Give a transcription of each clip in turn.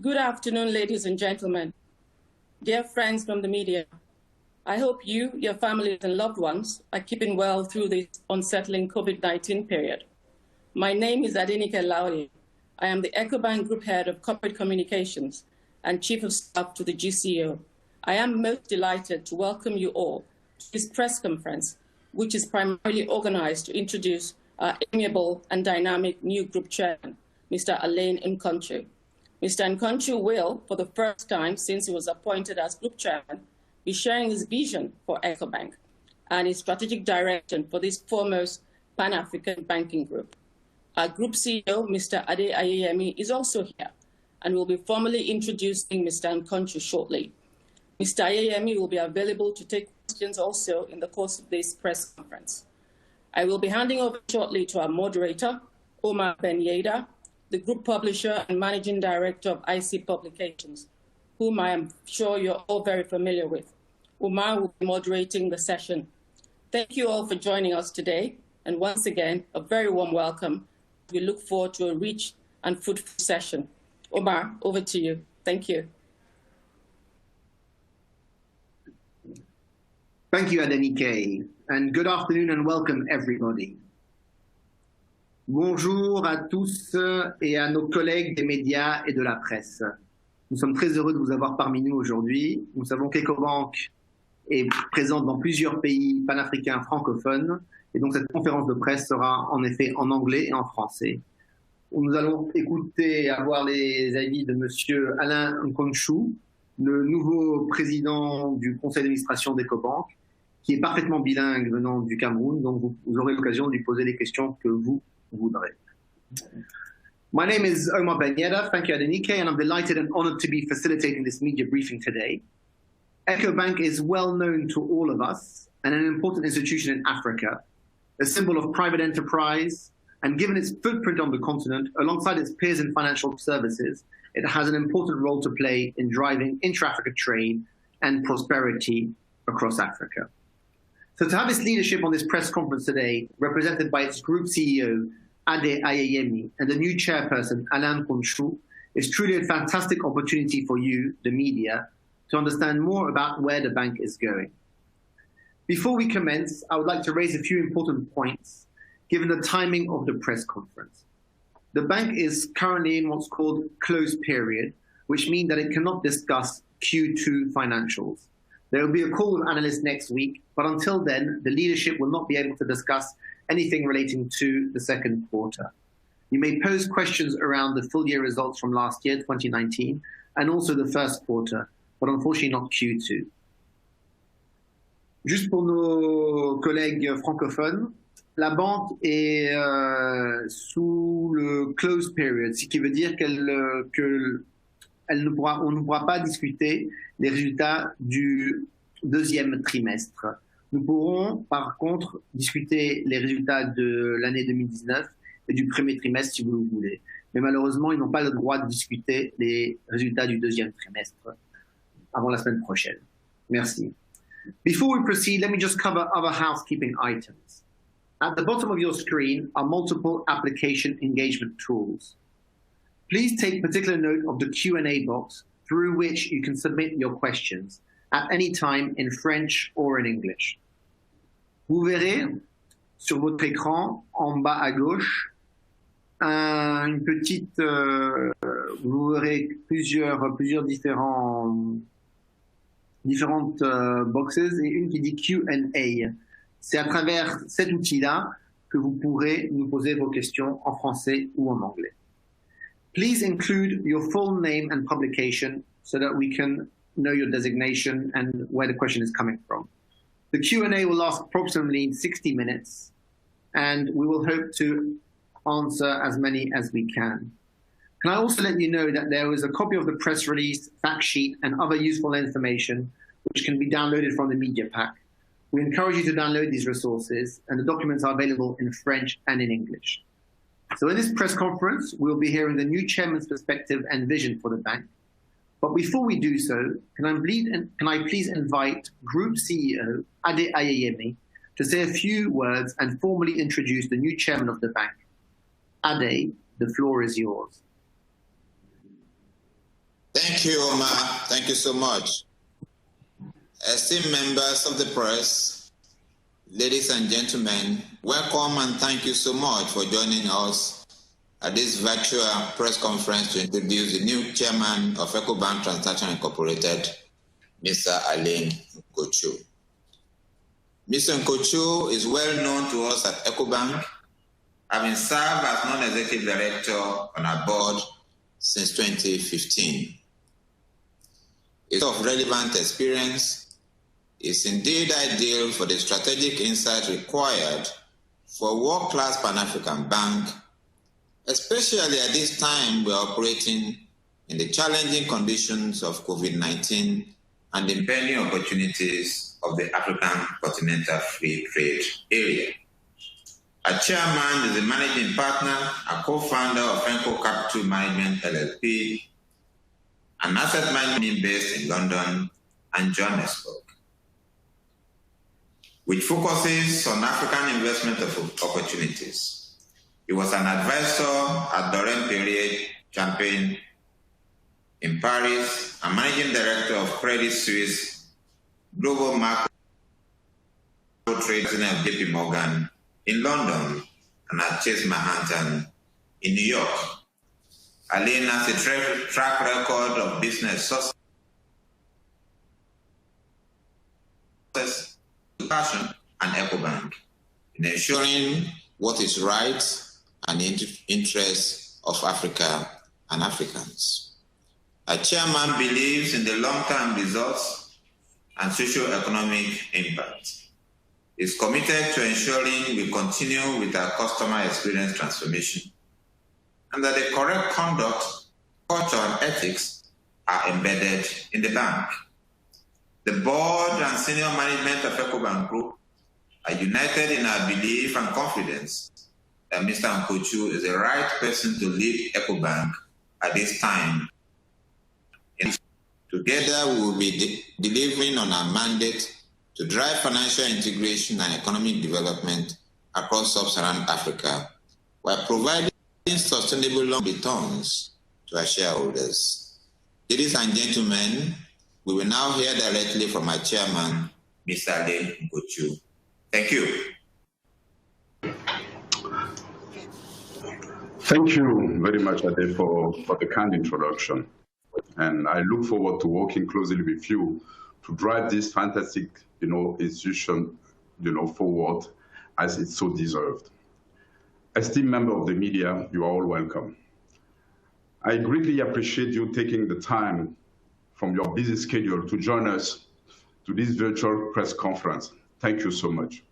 Good afternoon, ladies and gentlemen. Dear friends from the media, I hope you, your families and loved ones are keeping well through this unsettling COVID-19 period. My name is Adenike Lauri. I am the Ecobank Group Head of Corporate Communications and Chief of Staff to the GCO. I am most delighted to welcome you all to this press conference, which is primarily organized to introduce our amiable and dynamic new group chairman, Mr. Alain Nkonchu. Mr. Nkonchu will, for the first time since he was appointed as group chairman, be sharing his vision for Ecobank and his strategic direction for this foremost Pan-African banking group. Our group CEO, Mr. Ade Ayeyemi, is also here and will be formally introducing Mr. Nkonchu shortly. Mr. Ayeyemi will be available to take questions also in the course of this press conference. I will be handing over shortly to our moderator, Omar Ben Yeda, the group publisher and managing director of IC Publications, whom I am sure you're all very familiar with. Omar will be moderating the session. Thank you all for joining us today, and once again, a very warm welcome. We look forward to a rich and fruitful session. Omar, over to you. Thank you. Thank you, Adenike, and good afternoon and welcome, everybody. Bonjour à tous et à nos collègues des médias et de la presse. Nous sommes très heureux de vous avoir parmi nous aujourd'hui. Nous savons qu'Ecobank est présente dans plusieurs pays panafricains francophones, et donc cette conférence de presse sera en effet en anglais et en français. Nous allons écouter et avoir les avis de Monsieur Alain Nkonchu, le nouveau président du conseil d'administration d'Ecobank, qui est parfaitement bilingue venant du Cameroun, donc vous aurez l'occasion de lui poser les questions que vous voudrez. My name is Omar Ben Yeda. Thank you, Adenike, and I'm delighted and honored to be facilitating this media briefing today. Ecobank is well known to all of us and an important institution in Africa, a symbol of private enterprise, and given its footprint on the continent, alongside its peers in financial services, it has an important role to play in driving intra-Africa trade and prosperity across Africa. So to have its leadership on this press conference today, represented by its group CEO, Ade Ayeyemi, and the new chairperson, Alain Nkonchu, is truly a fantastic opportunity for you, the media, to understand more about where the bank is going. Before we commence, I would like to raise a few important points, given the timing of the press conference. The bank is currently in what's called closed period, which means that it cannot discuss Q2 financials. There will be a call with analysts next week, but until then, the leadership will not be able to discuss anything relating to the second quarter. You may pose questions around the full year results from last year, 2019, and also the first quarter, but unfortunately not Q2. Juste pour nos collègues francophones, la banque est sous le close period, ce qui veut dire on ne pourra pas discuter les résultats du deuxième trimestre. Nous pourrons, par contre, discuter les résultats de l'année 2019 et du premier trimestre, si vous le voulez. Mais malheureusement, ils n'ont pas le droit de discuter les résultats du deuxième trimestre avant la semaine prochaine. Merci. Before we proceed, let me just cover other housekeeping items. At the bottom of your screen are multiple application engagement tools. Please take particular note of the Q&A box through which you can submit your questions at any time in French or in English. Vous verrez sur votre écran en bas à gauche une petite, vous verrez plusieurs différentes boxes et une qui dit Q&A. C'est à travers cet outil-là que vous pourrez nous poser vos questions en français ou en anglais. Please include your full name and publication so that we can know your designation and where the question is coming from. The Q&A will last approximately 60 minutes, and we will hope to answer as many as we can. Can I also let you know that there is a copy of the press release, fact sheet, and other useful information which can be downloaded from the media pack. We encourage you to download these resources, and the documents are available in French and in English. So in this press conference, we'll be hearing the new chairman's perspective and vision for the bank. But before we do so, can I please invite Group CEO Ade Ayeyemi to say a few words and formally introduce the new chairman of the bank. Ade, the floor is yours. Thank you, Omar. Thank you so much. Esteemed members of the press, ladies and gentlemen, welcome and thank you so much for joining us at this virtual press conference to introduce the new chairman of Ecobank Transnational Incorporated, Mr. Alain Nkochu. Mr. Nkochu is well known to us at Ecobank, having served as non-executive director on our board since 2015. His of relevant experience is indeed ideal for the strategic insight required for a world-class Pan-African bank, especially at this time we're operating in the challenging conditions of COVID-19 and the impending opportunities of the African Continental Free Trade Area. Our chairman is a managing partner, a co-founder of Enco Capital Management LLP, an asset management based in London and Johannesburg, which focuses on African investment opportunities. He was an advisor at Laurent Perrier Champagne in Paris, and managing director of Credit Suisse Global Macro Trade of JP Morgan in London and at Chase Manhattan in New York. Alain has a track record of business success, passion, and Ecobank in ensuring what is right and in the interests of Africa and Africans. Our chairman believes in the long-term results and socio-economic impact. Is committed to ensuring we continue with our customer experience transformation and that the correct conduct, culture, and ethics are embedded in the bank. The board and senior management of Ecobank Group are united in our belief and confidence that Mr. Nkochu is the right person to lead Ecobank at this time. Together, we will be delivering on our mandate to drive financial integration and economic development across sub-Saharan Africa while providing sustainable long returns to our shareholders. Ladies and gentlemen, we will now hear directly from our chairman, Mr. Alain Nkochu. Thank you. Thank you very much, Ade, for the kind introduction. And I look forward to working closely with you to drive this fantastic, institution, forward as it's so deserved. Esteemed member of the media, you are all welcome. I greatly appreciate you taking the time from your busy schedule to join us to this virtual press conference. Thank you so much.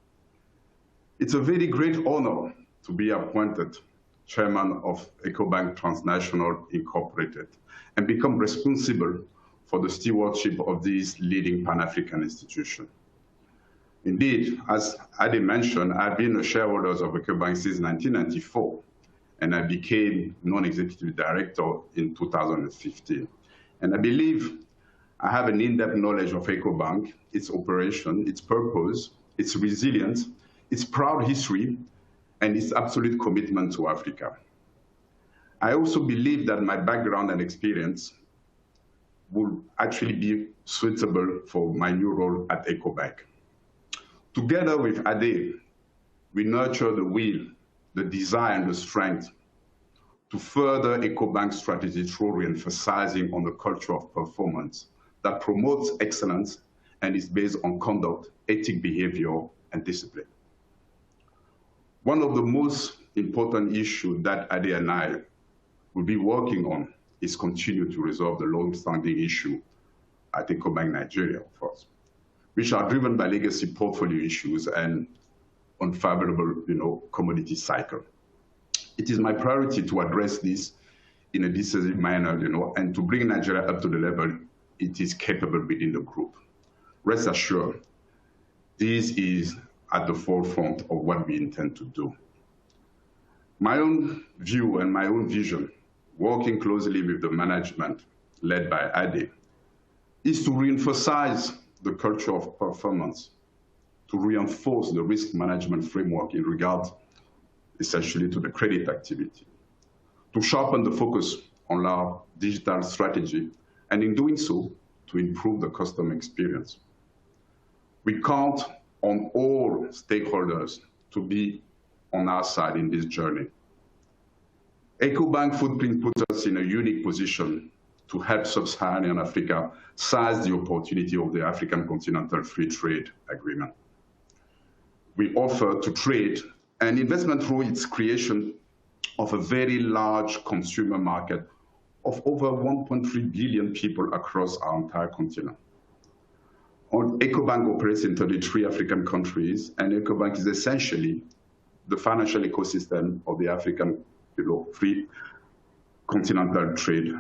It's a very great honor to be appointed chairman of Ecobank Transnational Incorporated and become responsible for the stewardship of this leading Pan-African institution. Indeed, as Ade mentioned, I've been a shareholder of Ecobank since 1994, and I became non-executive director in 2015. And I believe I have an in-depth knowledge of Ecobank, its operation, its purpose, its resilience, its proud history, and its absolute commitment to Africa. I also believe that my background and experience will actually be suitable for my new role at Ecobank. Together with Ade, we nurture the will, the desire, and the strength to further Ecobank's strategy through re-emphasizing on the culture of performance that promotes excellence and is based on conduct, ethic behavior, and discipline. One of the most important issues that Ade and I will be working on is continue to resolve the long-standing issue at Ecobank Nigeria, of course, which are driven by legacy portfolio issues and unfavorable, commodity cycle. It is my priority to address this in a decisive manner, and to bring Nigeria up to the level it is capable within the group. Rest assured, this is at the forefront of what we intend to do. My own view and my own vision, working closely with the management led by Ade, is to reemphasize the culture of performance, to reinforce the risk management framework in regard essentially to the credit activity, to sharpen the focus on our digital strategy and in doing so, to improve the customer experience. We count on all stakeholders to be on our side in this journey. EcoBank footprint puts us in a unique position to help Sub-Saharan Africa seize the opportunity of the African Continental Free Trade Agreement. We offer to trade and investment through its creation of a very large consumer market of over 1.3 billion people across our entire continent. EcoBank operates in 33 African countries, and EcoBank is essentially the financial ecosystem of the African Free Continental Trade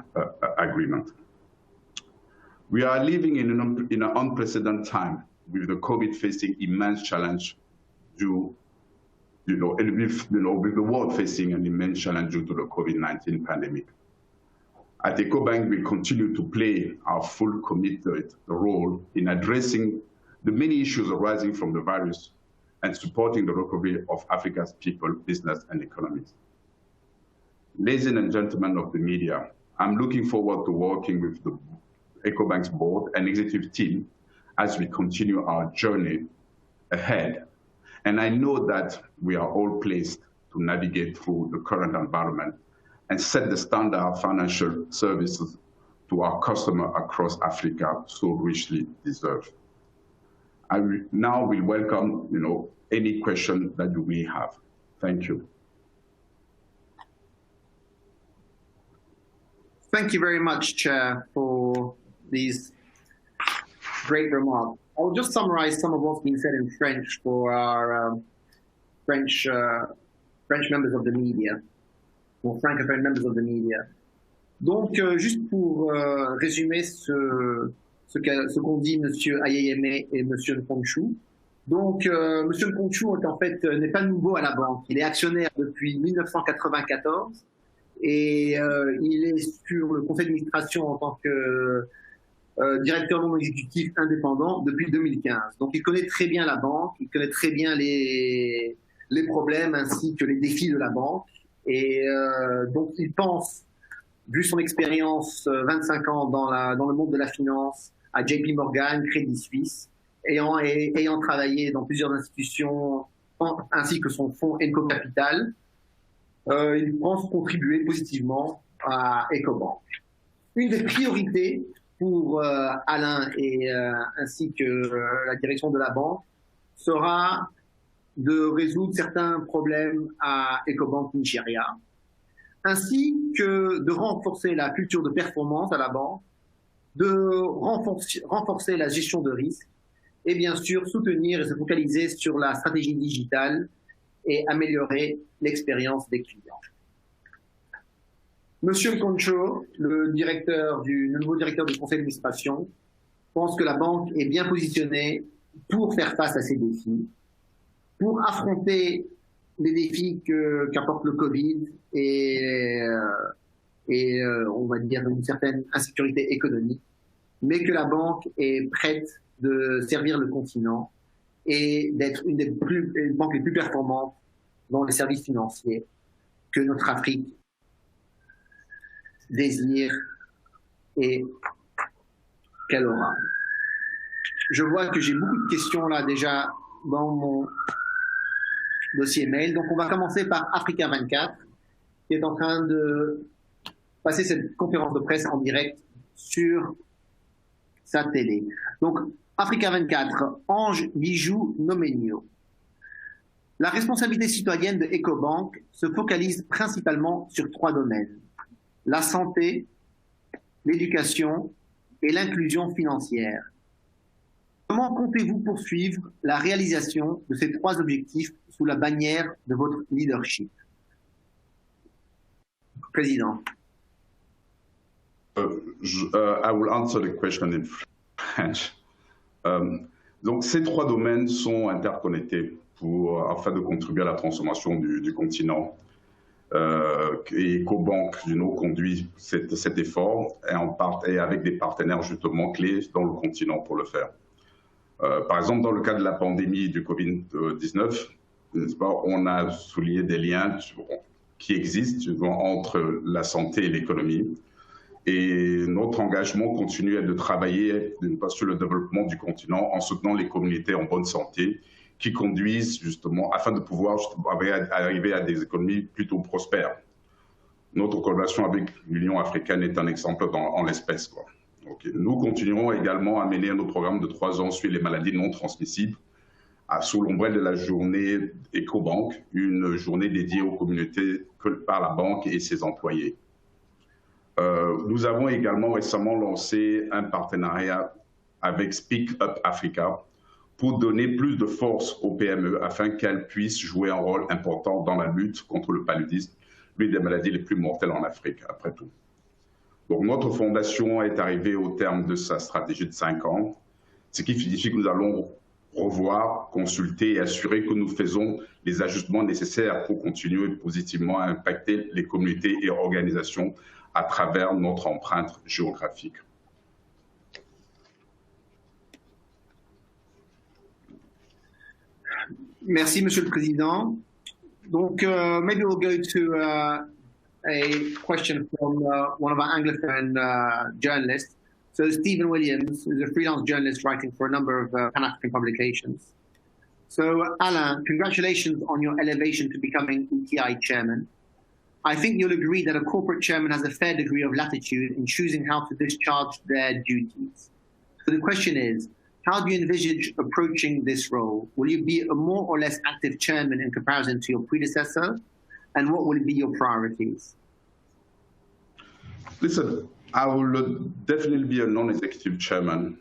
Agreement. We are living in an unprecedented time with the COVID facing immense challenge due, with the world facing an immense challenge due to the COVID-19 pandemic. At EcoBank, we continue to play our full committed role in addressing the many issues arising from the virus and supporting the recovery of Africa's people, business, and economies. Ladies and gentlemen of the media, I'm looking forward to working with the EcoBank's board and executive team as we continue our journey ahead. And I know that we are all placed to navigate through the current environment and set the standard of financial services to our customers across Africa so richly deserve. I now will welcome, any question that you may have. Thank you. Thank you very much, Chair, for these great remarks. I'll just summarize some of what's been said in French for our French members of the media, or francophone members of the media. Donc, juste pour résumer ce qu'ont dit M. Ayeyeme et M. Nkonchu. Donc, M. Nkonchu, en fait, n'est pas nouveau à la banque. Il est actionnaire depuis 1994 et il est sur le conseil d'administration en tant que directeur non exécutif indépendant depuis 2015. Donc, il connaît très bien la banque, il connaît très bien les problèmes ainsi que les défis de la banque. Et donc, il pense, vu son expérience 25 ans dans le monde de la finance, à JP Morgan, Crédit Suisse, ayant travaillé dans plusieurs institutions, ainsi que son fonds Enco Capital, il pense contribuer positivement à EcoBank. Une des priorités pour Alain et ainsi que la direction de la banque sera de résoudre certains problèmes à EcoBank Nigeria, ainsi que de renforcer la culture de performance à la banque, de renforcer la gestion de risque et bien sûr soutenir et se focaliser sur la stratégie digitale et améliorer l'expérience des clients. Monsieur Nkonchu, le nouveau directeur du conseil d'administration, pense que la banque est bien positionnée pour faire face à ces défis, pour affronter les défis qu'apporte le Covid et on va dire une certaine insécurité économique, mais que la banque est prête de servir le continent et d'être une des banques les plus performantes dans les services financiers que notre Afrique désire et qu'elle aura. Je vois que j'ai beaucoup de questions là déjà dans mon dossier mail. Donc on va commencer par Africa 24 qui est en train de passer cette conférence de presse en direct sur sa télé. Donc Africa 24, Ange Bijou Nomenio. La responsabilité citoyenne de EcoBank se focalise principalement sur 3 domaines: la santé, l'éducation et l'inclusion financière. Comment comptez-vous poursuivre la réalisation de ces 3 objectifs sous la bannière de votre leadership? Président. I will answer the question in French. Donc, ces 3 domaines sont interconnectés afin de contribuer à la transformation du continent. Et EcoBank conduit cet effort et avec des partenaires justement clés dans le continent pour le faire. Par exemple, dans le cas de la pandémie du Covid-19, on a souligné des liens qui existent entre la santé et l'économie. Et notre engagement continue de travailler sur le développement du continent en soutenant les communautés en bonne santé qui conduisent justement afin de pouvoir arriver à des économies plutôt prospères. Notre collaboration avec l'Union africaine est un exemple en l'espèce. Nous continuerons également à mener nos programmes de 3 ans sur les maladies non transmissibles sous l'ombrelle de la journée EcoBank, une journée dédiée aux communautés par la banque et ses employés. Nous avons également récemment lancé un partenariat avec Speak Up Africa pour donner plus de force aux PME afin qu'elles puissent jouer un rôle important dans la lutte contre le paludisme, l'une des maladies les plus mortelles en Afrique, après tout. Donc, notre fondation est arrivée au terme de sa stratégie de 5 ans, ce qui signifie que nous allons revoir, consulter et assurer que nous faisons les ajustements nécessaires pour continuer positivement à impacter les communautés et organisations à travers notre empreinte géographique. Merci, Monsieur le Président. Donc, maybe we'll go to a question from one of our Anglophone journalists. So, Stephen Williams is a freelance journalist writing for a number of Pan-African publications. So, Alain, congratulations on your elevation to becoming ETI chairman. I think you'll agree that a corporate chairman has a fair degree of latitude in choosing how to discharge their duties. So the question is, how do you envisage approaching this role? Will you be a more or less active chairman in comparison to your predecessor? And what will be your priorities? Listen, I will definitely be a non-executive chairman,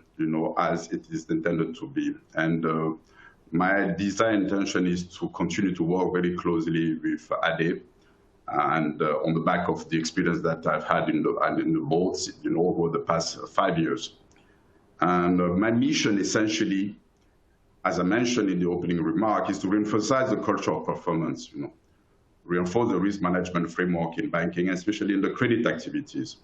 as it is intended to be. And my desire intention is to continue to work very closely with Ade, and on the back of the experience that I've had in the boards, over the past 5 years. And my mission, essentially, as I mentioned in the opening remark, is to reemphasize the culture of performance, reinforce the risk management framework in banking, especially in the credit activities.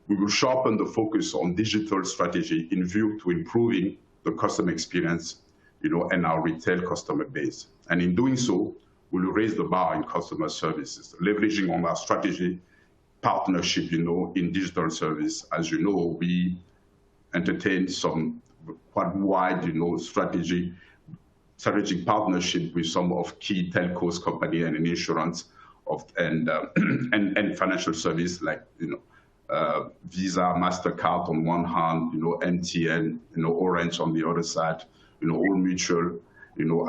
We will sharpen the focus on digital strategy in view to improving the customer experience, and our retail customer base. And in doing so, we will raise the bar in customer services, leveraging on our strategy partnership, in digital service. As you know, we entertain some quite wide, strategic partnership with some of key telcos company and in insurance and financial service like, Visa, MasterCard on one hand, MTN, Orange on the other side, Old Mutual,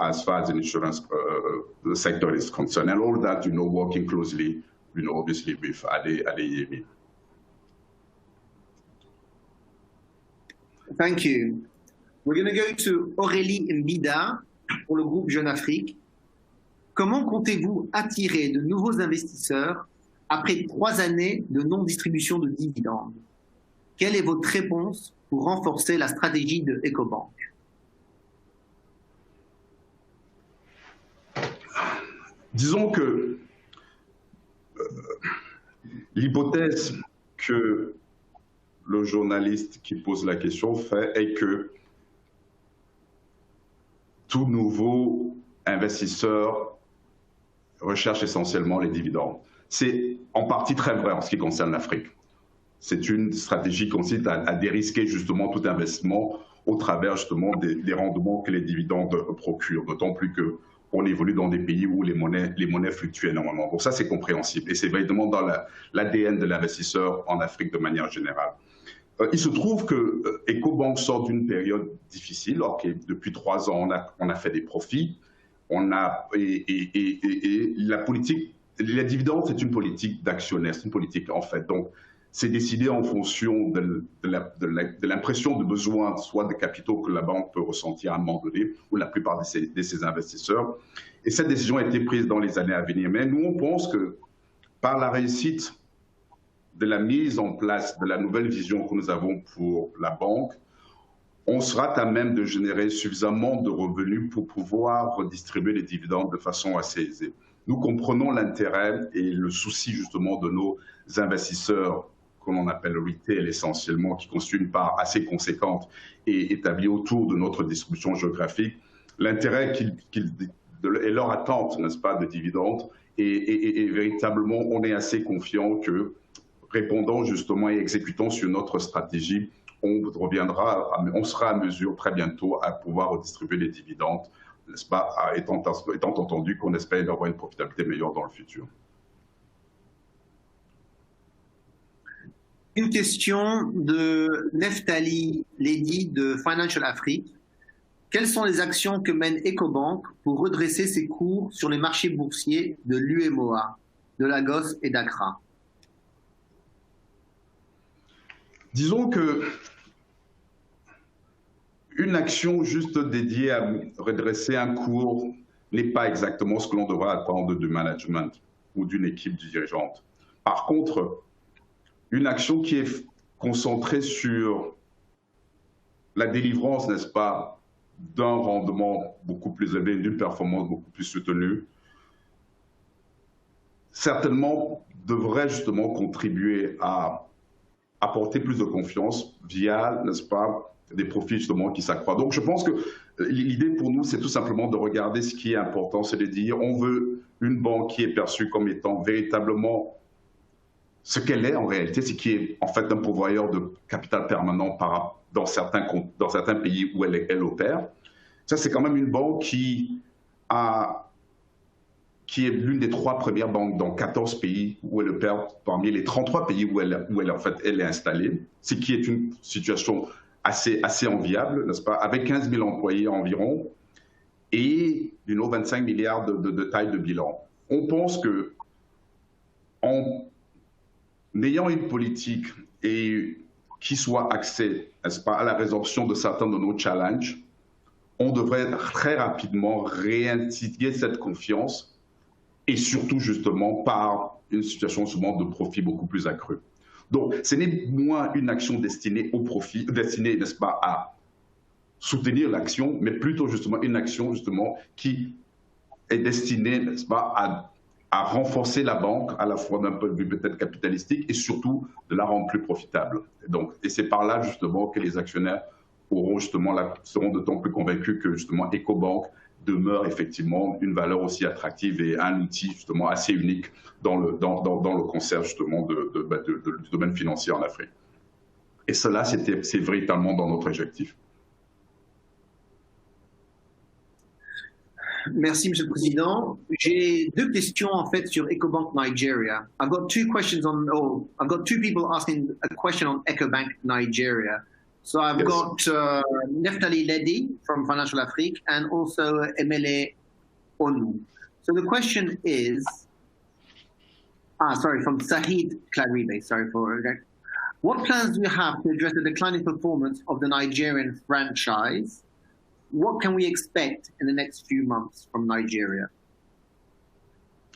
as far as the insurance the sector is concerned, and all that, working closely, obviously with Adeyemi. Thank you. We're going to go to Aurélie Mbida pour le groupe Jeune Afrique. Comment comptez-vous attirer de nouveaux investisseurs après 3 années de non-distribution de dividendes? Quelle est votre réponse pour renforcer la stratégie de EcoBank? Disons que l'hypothèse que le journaliste qui pose la question fait est que tout nouveau investisseur recherche essentiellement les dividendes. C'est en partie très vrai en ce qui concerne l'Afrique. C'est une stratégie qui consiste à dérisquer justement tout investissement au travers justement des rendements que les dividendes procurent, d'autant plus qu'on évolue dans des pays où les monnaies fluctuent énormément. Donc ça, c'est compréhensible et c'est évidemment dans l'ADN de l'investisseur en Afrique de manière générale. Il se trouve que EcoBank sort d'une période difficile. Depuis 3 ans, on a fait des profits. Et la politique, les dividendes, c'est une politique d'actionnaire, c'est une politique en fait. Donc, c'est décidé en fonction de l'impression de besoin, soit de capitaux que la banque peut ressentir à un moment donné, ou la plupart de ses investisseurs. Et cette décision a été prise dans les années à venir. Mais nous, on pense que par la réussite de la mise en place de la nouvelle vision que nous avons pour la banque, on sera à même de générer suffisamment de revenus pour pouvoir redistribuer les dividendes de façon assez aisée. Nous comprenons l'intérêt et le souci justement de nos investisseurs que l'on appelle retail essentiellement, qui constituent une part assez conséquente et établie autour de notre distribution géographique, l'intérêt et leur attente, n'est-ce pas, de dividendes, et véritablement, on est assez confiant que répondant justement et exécutant sur notre stratégie, on sera à mesure très bientôt à pouvoir redistribuer les dividendes, n'est-ce pas, étant entendu qu'on espère avoir une profitabilité meilleure dans le futur. Une question de Neftali Ledy de Financial Afrique. Quelles sont les actions que mène Ecobank pour redresser ses cours sur les marchés boursiers de l'UMOA, de Lagos et d'Accra? Disons que une action juste dédiée à redresser un cours n'est pas exactement ce que l'on devrait attendre du management ou d'une équipe dirigeante. Par contre, une action qui est concentrée sur la délivrance, n'est-ce pas, d'un rendement beaucoup plus élevé, d'une performance beaucoup plus soutenue, certainement devrait justement contribuer à apporter plus de confiance via, n'est-ce pas, des profits justement qui s'accroissent. Donc je pense que l'idée pour nous, c'est tout simplement de regarder ce qui est important, c'est de dire on veut une banque qui est perçue comme étant véritablement ce qu'elle est en réalité, c'est qui est en fait un pourvoyeur de capital permanent dans certains pays où elle opère. Ça, c'est quand même une banque qui est l'une des 3 premières banques dans 14 pays où elle opère, parmi les 33 pays où elle est installée, ce qui est une situation assez enviable, n'est-ce pas, avec 15 000 employés environ et 25 milliards de taille de bilan. On pense que en ayant une politique qui soit axée, n'est-ce pas, à la résorption de certains de nos challenges, on devrait très rapidement réintégrer cette confiance et surtout justement par une situation souvent de profit beaucoup plus accrue. Donc, ce n'est moins une action destinée au profit, destinée, n'est-ce pas, à soutenir l'action, mais plutôt justement une action justement qui est destinée, n'est-ce pas, à renforcer la banque, à la fois d'un point de vue peut-être capitalistique et surtout de la rendre plus profitable. Et c'est par là justement que les actionnaires seront d'autant plus convaincus que justement Ecobank demeure effectivement une valeur aussi attractive et un outil justement assez unique dans le concert justement du domaine financier en Afrique. Et cela, c'est véritablement dans notre objectif. Merci, Monsieur le Président. J'ai 2 questions en fait sur Ecobank Nigeria. I've got 2 people asking a question on Ecobank Nigeria. So I've got Neftali Ledy from Financial Afrique and also Emele Onu. So the question is, from Sahid Klaribe, what plans do you have to address the declining performance of the Nigerian franchise? What can we expect in the next few months from Nigeria?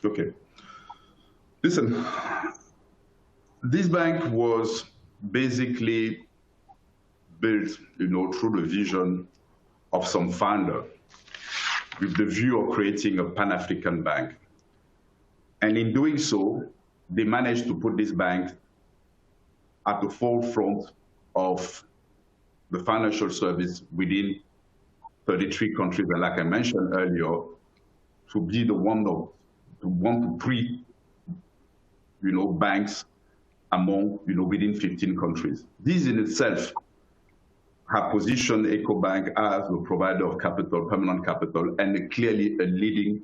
Okay. Listen, this bank was basically built, through the vision of some founder with the view of creating a Pan-African bank. And in doing so, they managed to put this bank at the forefront of the financial service within 33 countries, and like I mentioned earlier, to be the one to 3, banks among, within 15 countries. This in itself have positioned Ecobank as a provider of capital, permanent capital, and clearly a leading,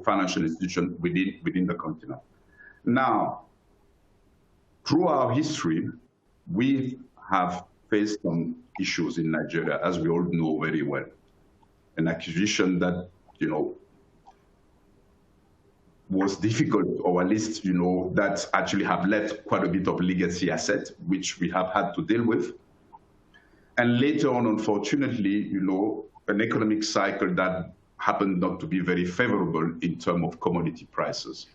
financial institution within the continent. Now, through our history, we have faced some issues in Nigeria, as we all know very well. An acquisition that, was difficult, or at least, that actually have left quite a bit of legacy asset, which we have had to deal with. And later on, unfortunately, an economic cycle that happened not to be very favorable in terms of commodity prices.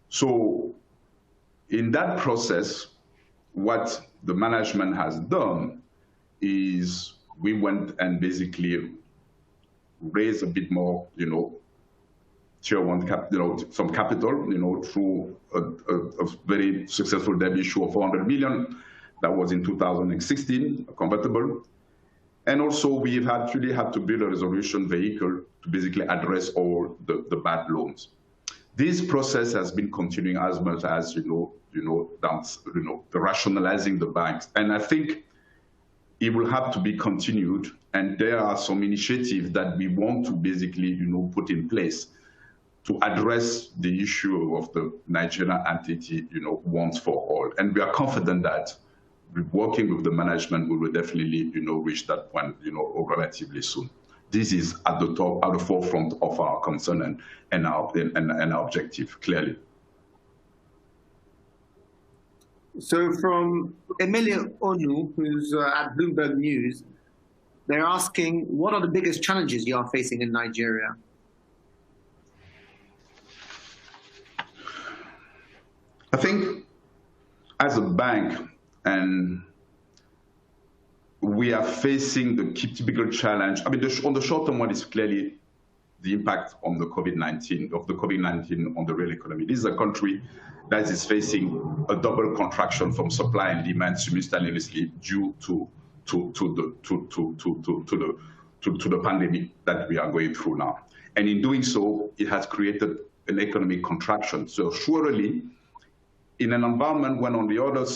So in that process, what the management has done is we went and basically raised a bit more, tier 1 some capital, through a very successful debt issue of 400 million. That was in 2016, a convertible. And also we've actually had to build a resolution vehicle to basically address all the bad loans. This process has been continuing as much as, the rationalizing the banks. And I think it will have to be continued. And there are some initiatives that we want to basically, put in place to address the issue of the Nigerian entity, once for all. And we are confident that working with the management, we will definitely, reach that point, relatively soon. This is at the top, at the forefront of our concern and our objective, clearly. So from Emile Onu, who's at Bloomberg News, they're asking, what are the biggest challenges you are facing in Nigeria? I think as a bank, and we are facing the typical challenge. I mean, on the short term one is clearly the impact on the COVID-19 on the real economy. This is a country that is facing a double contraction from supply and demand simultaneously due to the pandemic that we are going through now. And in doing so, it has created an economic contraction. So surely, in an environment when on the other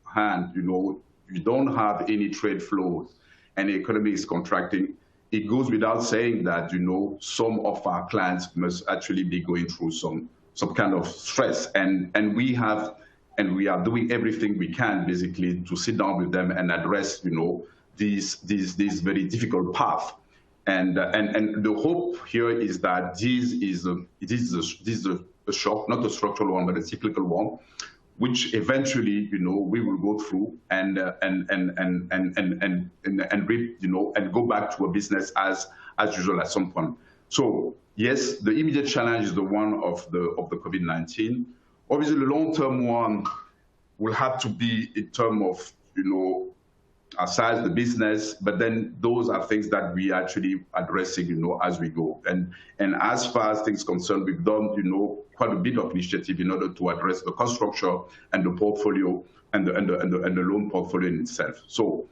hand, you don't have any trade flows and the economy is contracting, it goes without saying that, some of our clients must actually be going through some kind of stress. And we are doing everything we can basically to sit down with them and address, these very difficult path. And the hope here is that this is a shock, not a structural one, but a cyclical one, which eventually, we will go through and go back to a business as usual at some point. So yes, the immediate challenge is the one of the COVID-19. Obviously, the long-term one will have to be in terms of, size the business, but then those are things that we actually addressing, as we go. And as far as things concerned, we've done, quite a bit of initiative in order to address the cost structure and the portfolio and the loan portfolio in itself. So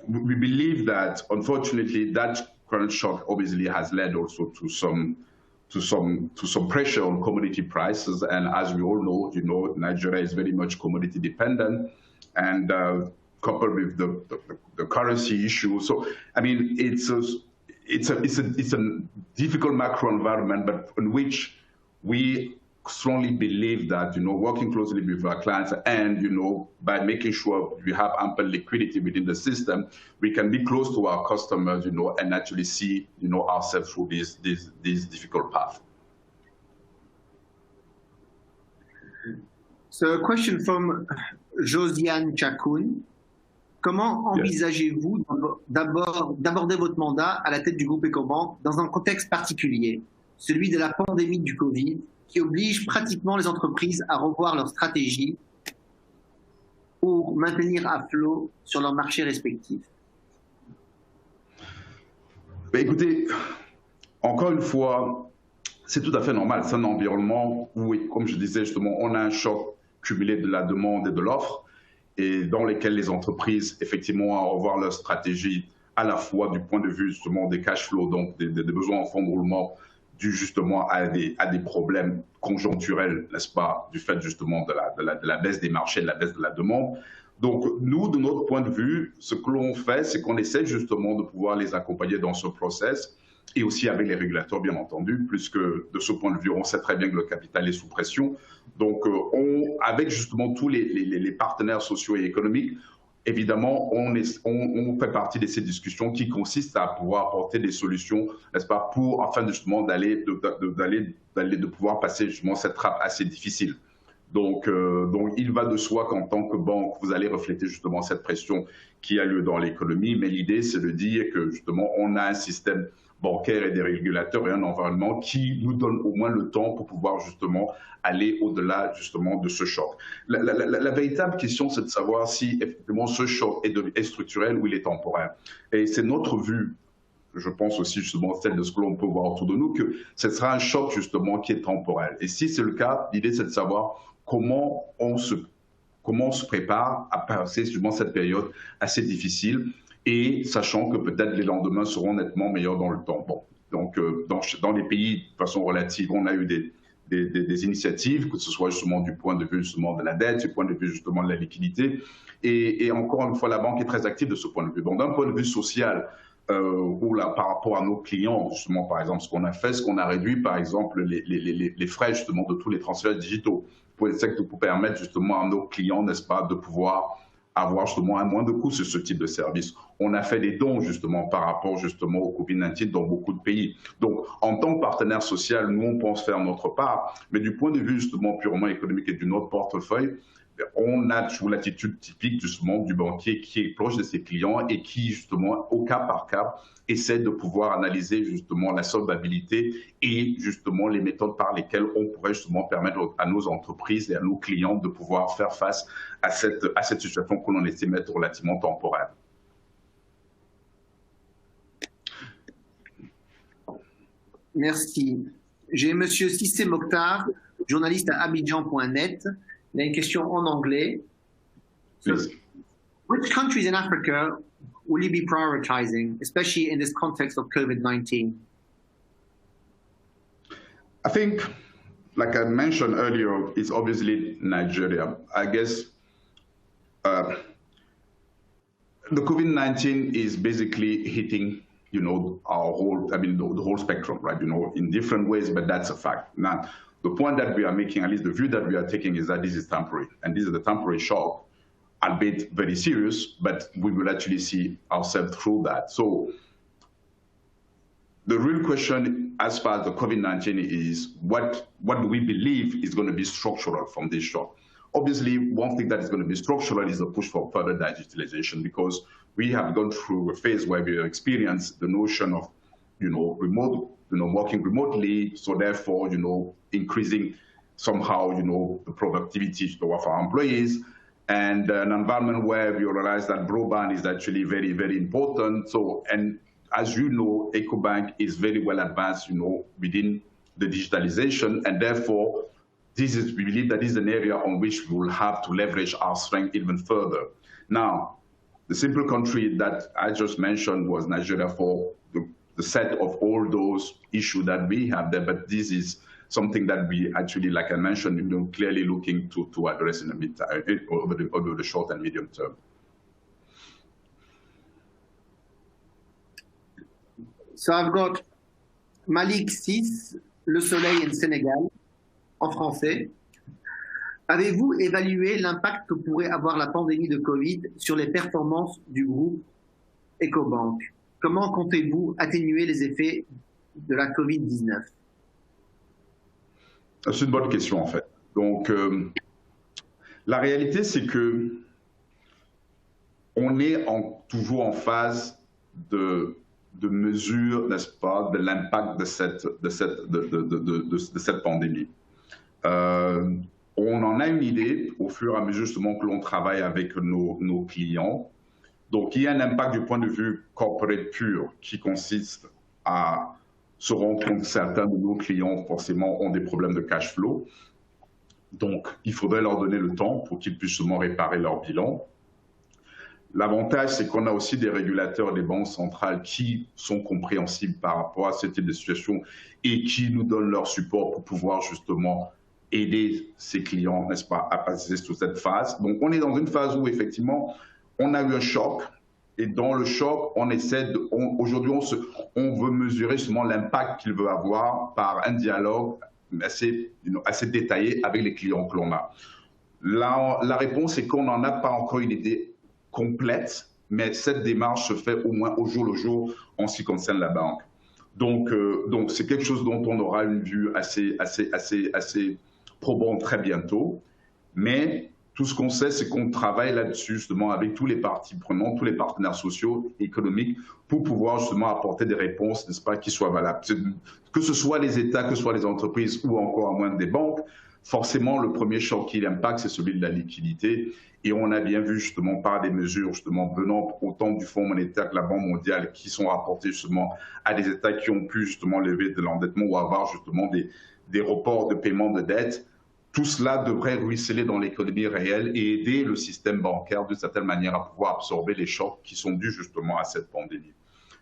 we believe that unfortunately that current shock obviously has led also to some pressure on commodity prices. And as we all know, Nigeria is very much commodity dependent, and coupled with the currency issue. So, I mean, it's a difficult macro environment, but in which we strongly believe that, working closely with our clients and, by making sure we have ample liquidity within the system, we can be close to our customers, and actually see, ourselves through this difficult path. So a question from Josiane Chakoun. Comment envisagez-vous d'aborder votre mandat à la tête du groupe Ecobank dans un contexte particulier, celui de la pandémie du Covid, qui oblige pratiquement les entreprises à revoir leur stratégie pour maintenir à flot sur leurs marchés respectifs? Écoutez, encore une fois, c'est tout à fait normal. C'est un environnement où, comme je disais justement, on a un choc cumulé de la demande et de l'offre, et dans lesquels les entreprises, effectivement, vont revoir leur stratégie à la fois du point de vue justement des cash flows, donc des besoins en fonds de roulement, dû justement à des problèmes conjoncturels, n'est-ce pas, du fait justement de la baisse des marchés, de la baisse de la demande. Donc nous, de notre point de vue, ce que l'on fait, c'est qu'on essaie justement de pouvoir les accompagner dans ce process, et aussi avec les régulateurs, bien entendu, puisque de ce point de vue, on sait très bien que le capital est sous pression. Donc, avec justement tous les partenaires sociaux et économiques, évidemment, on fait partie de ces discussions qui consistent à pouvoir apporter des solutions, n'est-ce pas, afin justement de pouvoir passer justement cette trappe assez difficile. Donc, il va de soi qu'en tant que banque, vous allez refléter justement cette pression qui a lieu dans l'économie. Mais l'idée, c'est de dire que justement, on a un système bancaire et des régulateurs et un environnement qui nous donne au moins le temps pour pouvoir justement aller au-delà justement de ce choc. La véritable question, c'est de savoir si effectivement ce choc est structurel ou il est temporaire. Et c'est notre vue, je pense aussi justement celle de ce que l'on peut voir autour de nous, que ce sera un choc justement qui est temporel. Et si c'est le cas, l'idée c'est de savoir comment on se prépare à passer justement cette période assez difficile, et sachant que peut-être les lendemains seront nettement meilleurs dans le temps. Bon, Donc, dans les pays, de façon relative, on a eu des initiatives, que ce soit justement du point de vue justement de la dette, du point de vue justement de la liquidité. Et encore une fois, la banque est très active de ce point de vue. Donc, d'un point de vue social, par rapport à nos clients, justement, par exemple, ce qu'on a fait, ce qu'on a réduit, par exemple, les frais justement de tous les transferts digitaux pour permettre justement à nos clients, n'est-ce pas, de pouvoir avoir justement un moins de coûts sur ce type de service. On a fait des dons justement par rapport justement au Covid-19 dans beaucoup de pays. Donc, en tant que partenaire social, nous, on pense faire notre part, mais du point de vue justement purement économique et de notre portefeuille, on a toujours l'attitude typique justement du banquier qui est proche de ses clients et qui justement, au cas par cas, essaie de pouvoir analyser justement la solvabilité et justement les méthodes par lesquelles on pourrait justement permettre à nos entreprises et à nos clients de pouvoir faire face à cette situation que l'on estime être relativement temporaire. Merci. J'ai M. Sissé Mokhtar, journaliste à Abidjan.net. Il y a une question en anglais. So, which countries in Africa will you be prioritizing, especially in this context of COVID-19? I think, like I mentioned earlier, it's obviously Nigeria. I guess the COVID-19 is basically hitting, you know, our whole, I mean, the whole spectrum, right? You know, in different ways, but that's a fact. Now, the point that we are making, at least the view that we are taking, is that this is temporary, and this is a temporary shock, albeit very serious, but we will actually see ourselves through that. So the real question as far as the COVID-19 is, what do we believe is going to be structural from this shock? Obviously, one thing that is going to be structural is the push for further digitalization, because we have gone through a phase where we have experienced the notion of, you know, working remotely, so therefore, you know, increasing somehow, you know, the productivity of our employees, and an environment where we realize that broadband is actually very, very important. So, and as you know, EcoBank is very well advanced, you know, within the digitalization, and therefore, we believe that this is an area on which we will have to leverage our strength even further. Now, the simple country that I just mentioned was Nigeria for the set of all those issues that we have there, but this is something that we actually, like I mentioned, you know, clearly looking to address in the mid-term, over the short and medium term. So I've got Malik 6, Le Soleil in Sénégal, en français. Avez-vous évalué l'impact que pourrait avoir la pandémie de Covid sur les performances du groupe EcoBank? Comment comptez-vous atténuer les effets de la Covid-19? C'est une bonne question, en fait. Donc, la réalité, c'est que on est toujours en phase de mesure, n'est-ce pas, de l'impact de cette pandémie. On en a une idée au fur et à mesure justement que l'on travaille avec nos clients. Donc, il y a un impact du point de vue corporate pur qui consiste à se rendre compte que certains de nos clients forcément ont des problèmes de cash flow. Donc, il faudrait leur donner le temps pour qu'ils puissent justement réparer leur bilan. L'avantage, c'est qu'on a aussi des régulateurs, des banques centrales qui sont compréhensibles par rapport à ce type de situation et qui nous donnent leur support pour pouvoir justement aider ces clients, n'est-ce pas, à passer sous cette phase. Donc, on est dans une phase où, effectivement, on a eu un choc. Et dans le choc, on essaie aujourd'hui, on veut mesurer justement l'impact qu'il veut avoir par un dialogue assez détaillé avec les clients que l'on a. La réponse est qu'on n'en a pas encore une idée complète, mais cette démarche se fait au moins au jour le jour en ce qui concerne la banque. Donc c'est quelque chose dont on aura une vue assez probante très bientôt. Mais tout ce qu'on sait, c'est qu'on travaille là-dessus justement avec tous les parties prenantes, tous les partenaires sociaux, économiques, pour pouvoir justement apporter des réponses, n'est-ce pas, qui soient valables. Que ce soit les États, que ce soit les entreprises ou encore à moins des banques, forcément, le premier choc qui l'impacte, c'est celui de la liquidité. Et on a bien vu justement par des mesures justement venant autant du Fonds monétaire que la Banque mondiale qui sont rapportées justement à des États qui ont pu justement lever de l'endettement ou avoir justement des reports de paiement de dette. Tout cela devrait ruisseler dans l'économie réelle et aider le système bancaire d'une certaine manière à pouvoir absorber les chocs qui sont dus justement à cette pandémie.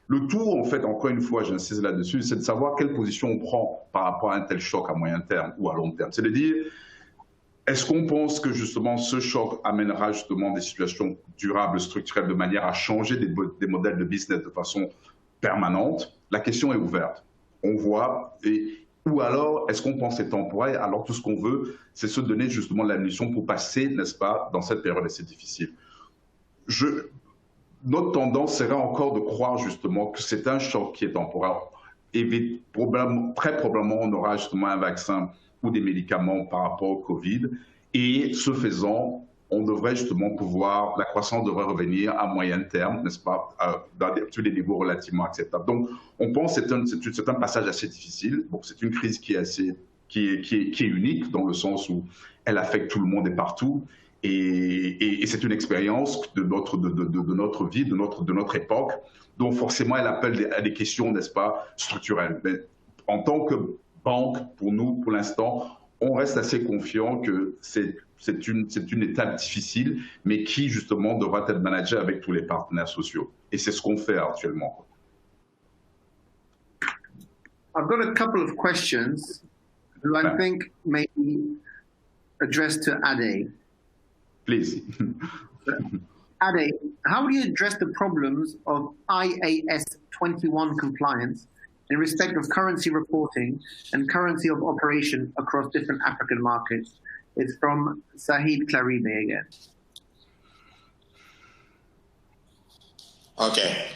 Le tout, en fait, encore une fois, j'insiste là-dessus, c'est de savoir quelle position on prend par rapport à un tel choc à moyen terme ou à long terme. C'est de dire, est-ce qu'on pense que justement ce choc amènera justement des situations durables, structurelles, de manière à changer des modèles de business de façon permanente? La question est ouverte. On voit, ou alors est-ce qu'on pense que c'est temporaire? Alors tout ce qu'on veut, c'est se donner justement la munition pour passer, n'est-ce pas, dans cette période assez difficile. Notre tendance serait encore de croire justement que c'est un choc qui est temporaire. Et très probablement, on aura justement un vaccin ou des médicaments par rapport au Covid. Et ce faisant, on devrait justement pouvoir, la croissance devrait revenir à moyen terme, n'est-ce pas, sur des niveaux relativement acceptables. Donc, on pense que c'est un passage assez difficile. Bon, c'est une crise qui est unique dans le sens où elle affecte tout le monde et partout. Et c'est une expérience de notre vie, de notre époque, dont forcément elle appelle à des questions, n'est-ce pas, structurelles. Mais en tant que banque, pour nous, pour l'instant, on reste assez confiant que c'est une étape difficile, mais qui justement devra être managée avec tous les partenaires sociaux. Et c'est ce qu'on fait actuellement. I've got a couple of questions who I think may be addressed to Ade. Please. Ade, how do you address the problems of IAS 21 compliance in respect of currency reporting and currency of operation across different African markets? It's from Sahid Klaribe again. Okay.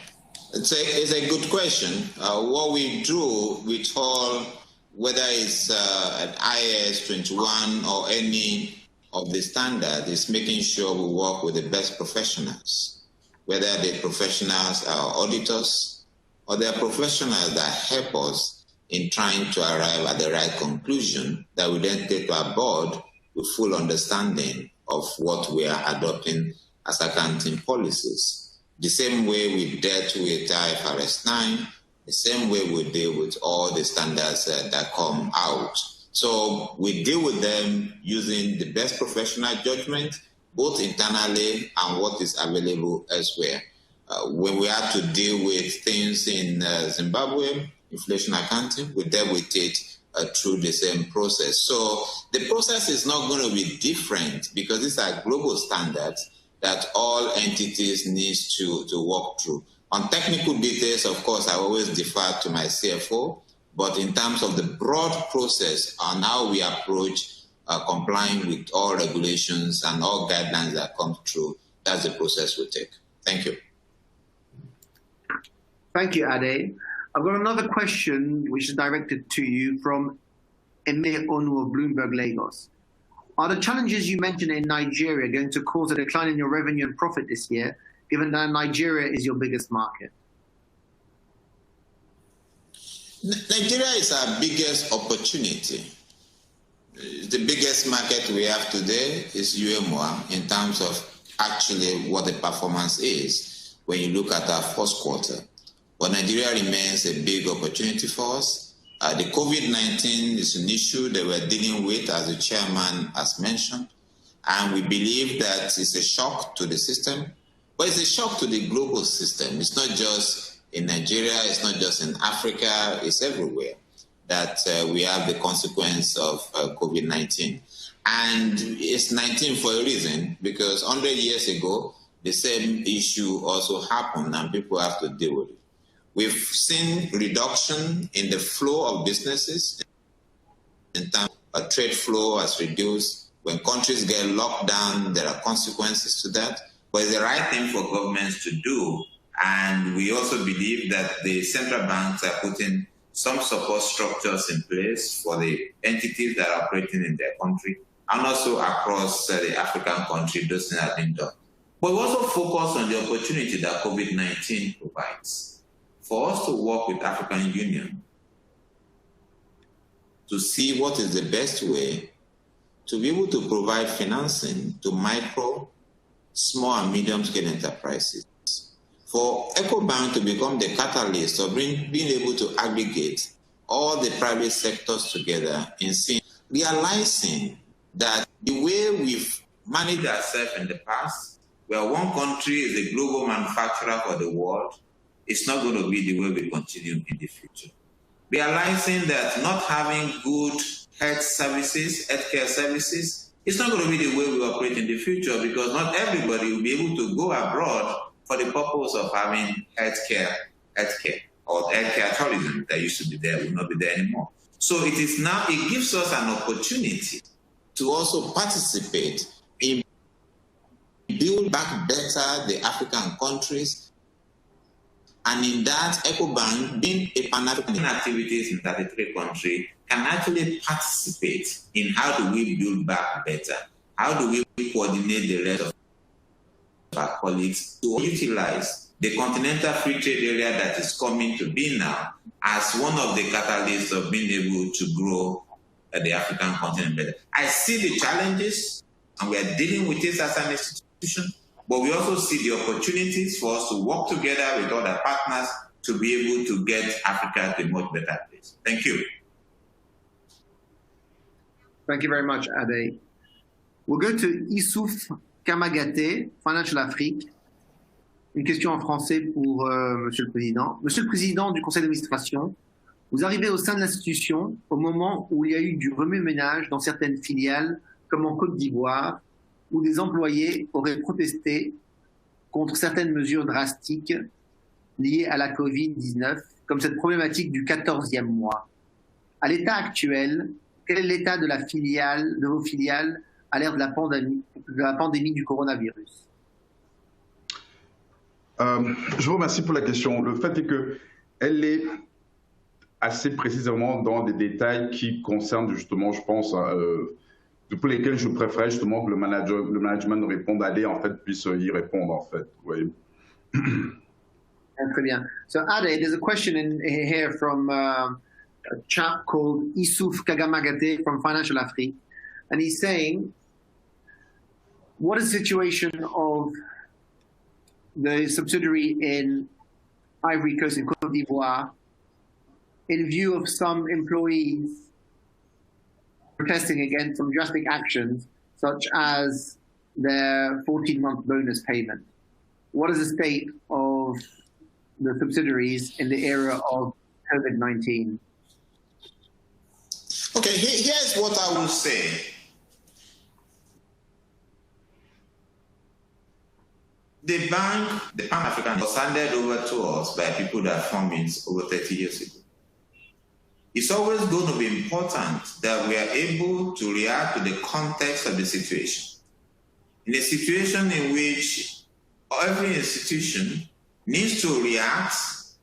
It's a good question. What we do with all, whether it's an IAS 21 or any of the standard, is making sure we work with the best professionals, whether the professionals are auditors or they are professionals that help us in trying to arrive at the right conclusion that we then take to our board with full understanding of what we are adopting as accounting policies. The same way we dealt with IFRS 9, the same way we deal with all the standards that come out. So we deal with them using the best professional judgment, both internally and what is available elsewhere. When we have to deal with things in Zimbabwe, inflation accounting, we dealt with it through the same process. So the process is not going to be different because these are global standards that all entities need to work through. On technical details, of course, I always defer to my CFO, but in terms of the broad process on how we approach complying with all regulations and all guidelines that come through, that's the process we take. Thank you. Thank you, Ade. I've got another question which is directed to you from Emir Onu of Bloomberg Lagos. Are the challenges you mentioned in Nigeria going to cause a decline in your revenue and profit this year, given that Nigeria is your biggest market? Nigeria is our biggest opportunity. The biggest market we have today is UMOA in terms of actually what the performance is when you look at our first quarter. But Nigeria remains a big opportunity for us. The COVID-19 is an issue that we're dealing with, as the chairman has mentioned, and we believe that it's a shock to the system, but it's a shock to the global system. It's not just in Nigeria, it's not just in Africa, it's everywhere that we have the consequence of COVID-19. And it's 19 for a reason, because 100 years ago, the same issue also happened and people have to deal with it. We've seen reduction in the flow of businesses. In terms of trade flow has reduced. When countries get locked down, there are consequences to that. But it's the right thing for governments to do. And we also believe that the central banks are putting some support structures in place for the entities that are operating in their country and also across the African country, those things have been done. But we also focus on the opportunity that COVID-19 provides for us to work with African Union to see what is the best way to be able to provide financing to micro, small and medium-scale enterprises. For EcoBank to become the catalyst of being able to aggregate all the private sectors together in realizing that the way we've managed ourselves in the past, where one country is a global manufacturer for the world, it's not going to be the way we continue in the future. Realizing that not having good health services, healthcare services, it's not going to be the way we operate in the future, because not everybody will be able to go abroad for the purpose of having healthcare, or healthcare tourism that used to be there will not be there anymore. So it gives us an opportunity to also participate in build back better the African countries. And in that, EcoBank, being a Pan-African activities in 33 countries, can actually participate in how do we build back better? How do we coordinate the rest of our colleagues to utilize the continental free trade area that is coming to be now as one of the catalysts of being able to grow the African continent better? I see the challenges, and we are dealing with it as an institution, but we also see the opportunities for us to work together with other partners to be able to get Africa to a much better place. Thank you. Thank you very much, Ade. We'll go to Issouf Kamagaté, Financial Afrique. Une question en français pour Monsieur le Président. Monsieur le Président du Conseil d'administration, vous arrivez au sein de l'institution au moment où il y a eu du remue-ménage dans certaines filiales, comme en Côte d'Ivoire, où des employés auraient protesté contre certaines mesures drastiques liées à la Covid-19, comme cette problématique du 14e mois. À l'état actuel, quel est l'état de vos filiales à l'ère de la pandémie du coronavirus? Je vous remercie pour la question. Le fait est qu'elle est assez précisément dans des détails qui concernent justement, je pense, pour lesquels je préfère justement que le management réponde, Ade en fait puisse y répondre en fait. Oui. Très bien. So Ade, there's a question in here from a chap called Issouf Kagamagate from Financial Afrique, and he's saying, what is the situation of the subsidiary in Ivory Coast in Côte d'Ivoire in view of some employees protesting against some drastic actions, such as their 14-month bonus payment? What is the state of the subsidiaries in the era of COVID-19? Okay, here's what I will say. The bank, the Pan-African, was handed over to us by people that formed it over 30 years ago. It's always going to be important that we are able to react to the context of the situation. In a situation in which every institution needs to react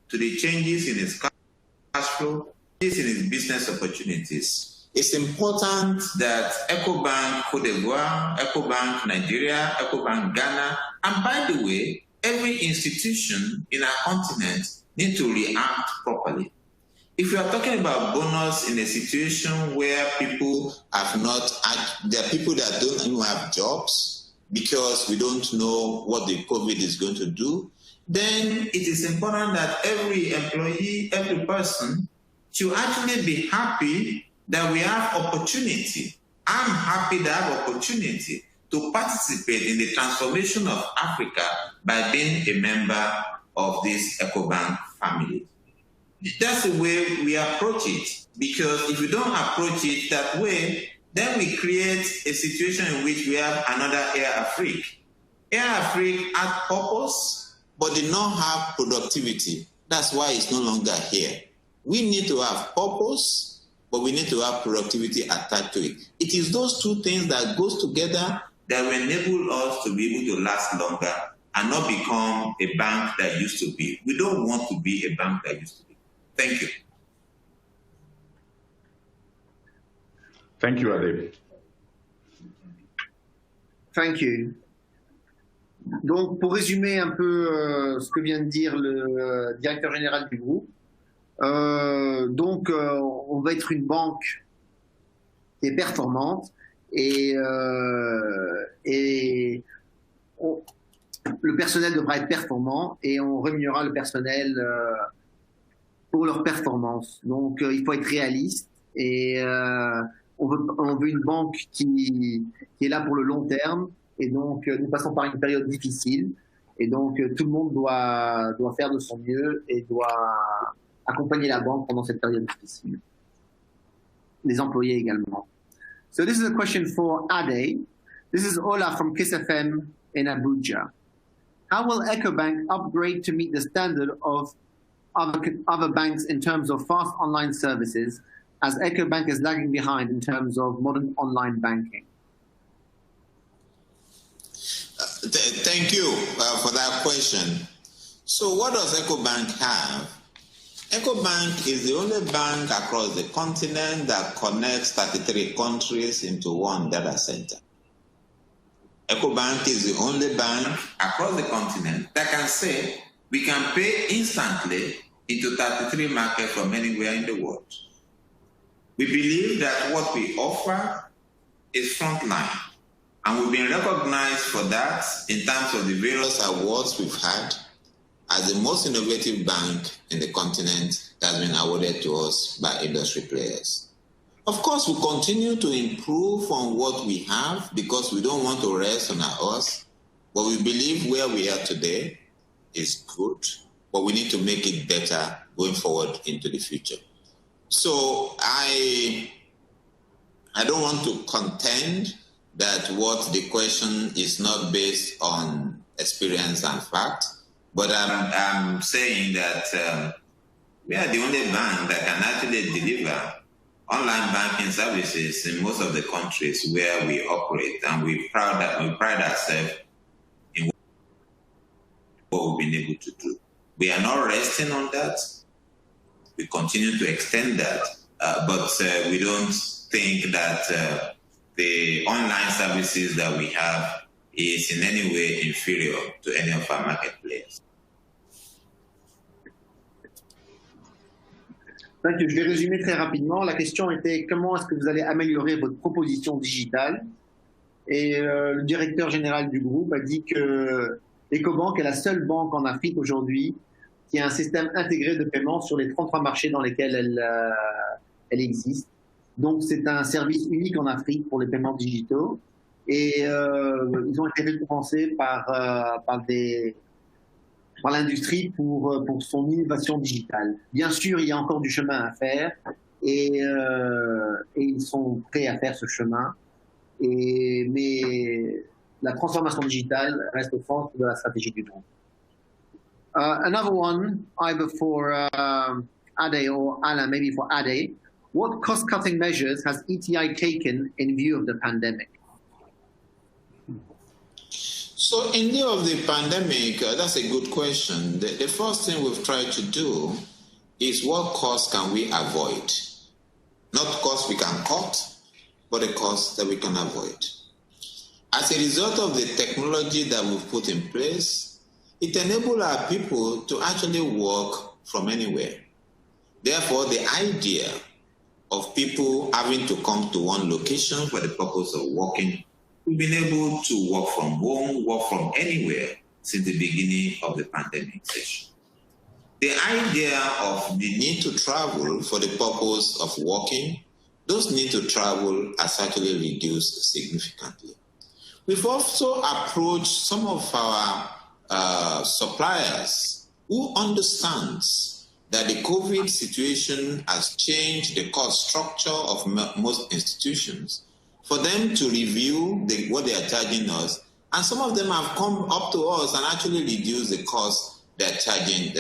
to the changes in its cash flow, changes in its business opportunities, it's important that EcoBank Côte d'Ivoire, EcoBank Nigeria, EcoBank Ghana, and by the way, every institution in our continent needs to react properly. If you are talking about bonus in a situation where people have not, there are people that don't even have jobs because we don't know what the COVID is going to do, then it is important that every employee, every person should actually be happy that we have opportunity. I'm happy to have opportunity to participate in the transformation of Africa by being a member of this EcoBank family. That's the way we approach it, because if we don't approach it that way, then we create a situation in which we have another Air Afrique. Air Afrique had purpose, but did not have productivity. That's why it's no longer here. We need to have purpose, but we need to have productivity attached to it. It is those two things that goes together that will enable us to be able to last longer and not become a bank that used to be. We don't want to be a bank that used to be. Thank you. Thank you, Ade. Thank you. Donc, pour résumer un peu ce que vient de dire le directeur général du groupe, on va être une banque qui est performante et le personnel devra être performant et on rémunérera le personnel pour leur performance. Donc, il faut être réaliste et on veut une banque qui est là pour le long terme. Et donc, nous passons par une période difficile. Et donc, tout le monde doit faire de son mieux et doit accompagner la banque pendant cette période difficile. Les employés également. So this is a question for Ade. This is Ola from Kiss FM in Abuja. How will EcoBank upgrade to meet the standard of other banks in terms of fast online services, as EcoBank is lagging behind in terms of modern online banking? Thank you for that question. So what does EcoBank have? EcoBank is the only bank across the continent that connects 33 countries into one data center. EcoBank is the only bank across the continent that can say we can pay instantly into 33 markets from anywhere in the world. We believe that what we offer is frontline, and we've been recognized for that in terms of the various awards we've had as the most innovative bank in the continent that's been awarded to us by industry players. Of course, we continue to improve on what we have because we don't want to rest on our horse, but we believe where we are today is good, but we need to make it better going forward into the future. So I don't want to contend that what the question is not based on experience and fact, but I'm saying that we are the only bank that can actually deliver online banking services in most of the countries where we operate, and we pride ourselves in what we've been able to do. We are not resting on that. We continue to extend that, but we don't think that the online services that we have is in any way inferior to any of our market players. Je vais résumer très rapidement. La question était comment est-ce que vous allez améliorer votre proposition digitale? Et le directeur général du groupe a dit que EcoBank est la seule banque en Afrique aujourd'hui qui a un système intégré de paiement sur les 33 marchés dans lesquels elle existe. Donc c'est un service unique en Afrique pour les paiements digitaux. Et ils ont été récompensés par l'industrie pour son innovation digitale. Bien sûr, il y a encore du chemin à faire et ils sont prêts à faire ce chemin. Mais la transformation digitale reste au centre de la stratégie du groupe. Another one, either for Ade or Alain, maybe for Ade. What cost-cutting measures has ETI taken in view of the pandemic? So in view of the pandemic, that's a good question. The first thing we've tried to do is what costs can we avoid? Not costs we can cut, but the costs that we can avoid. As a result of the technology that we've put in place, it enables our people to actually work from anywhere. Therefore, the idea of people having to come to one location for the purpose of working, we've been able to work from home, work from anywhere since the beginning of the pandemic session. The idea of the need to travel for the purpose of working, those need to travel has actually reduced significantly. We've also approached some of our suppliers who understands that the COVID situation has changed the cost structure of most institutions, for them to review what they are charging us, and some of them have come up to us and actually reduced the cost they're charging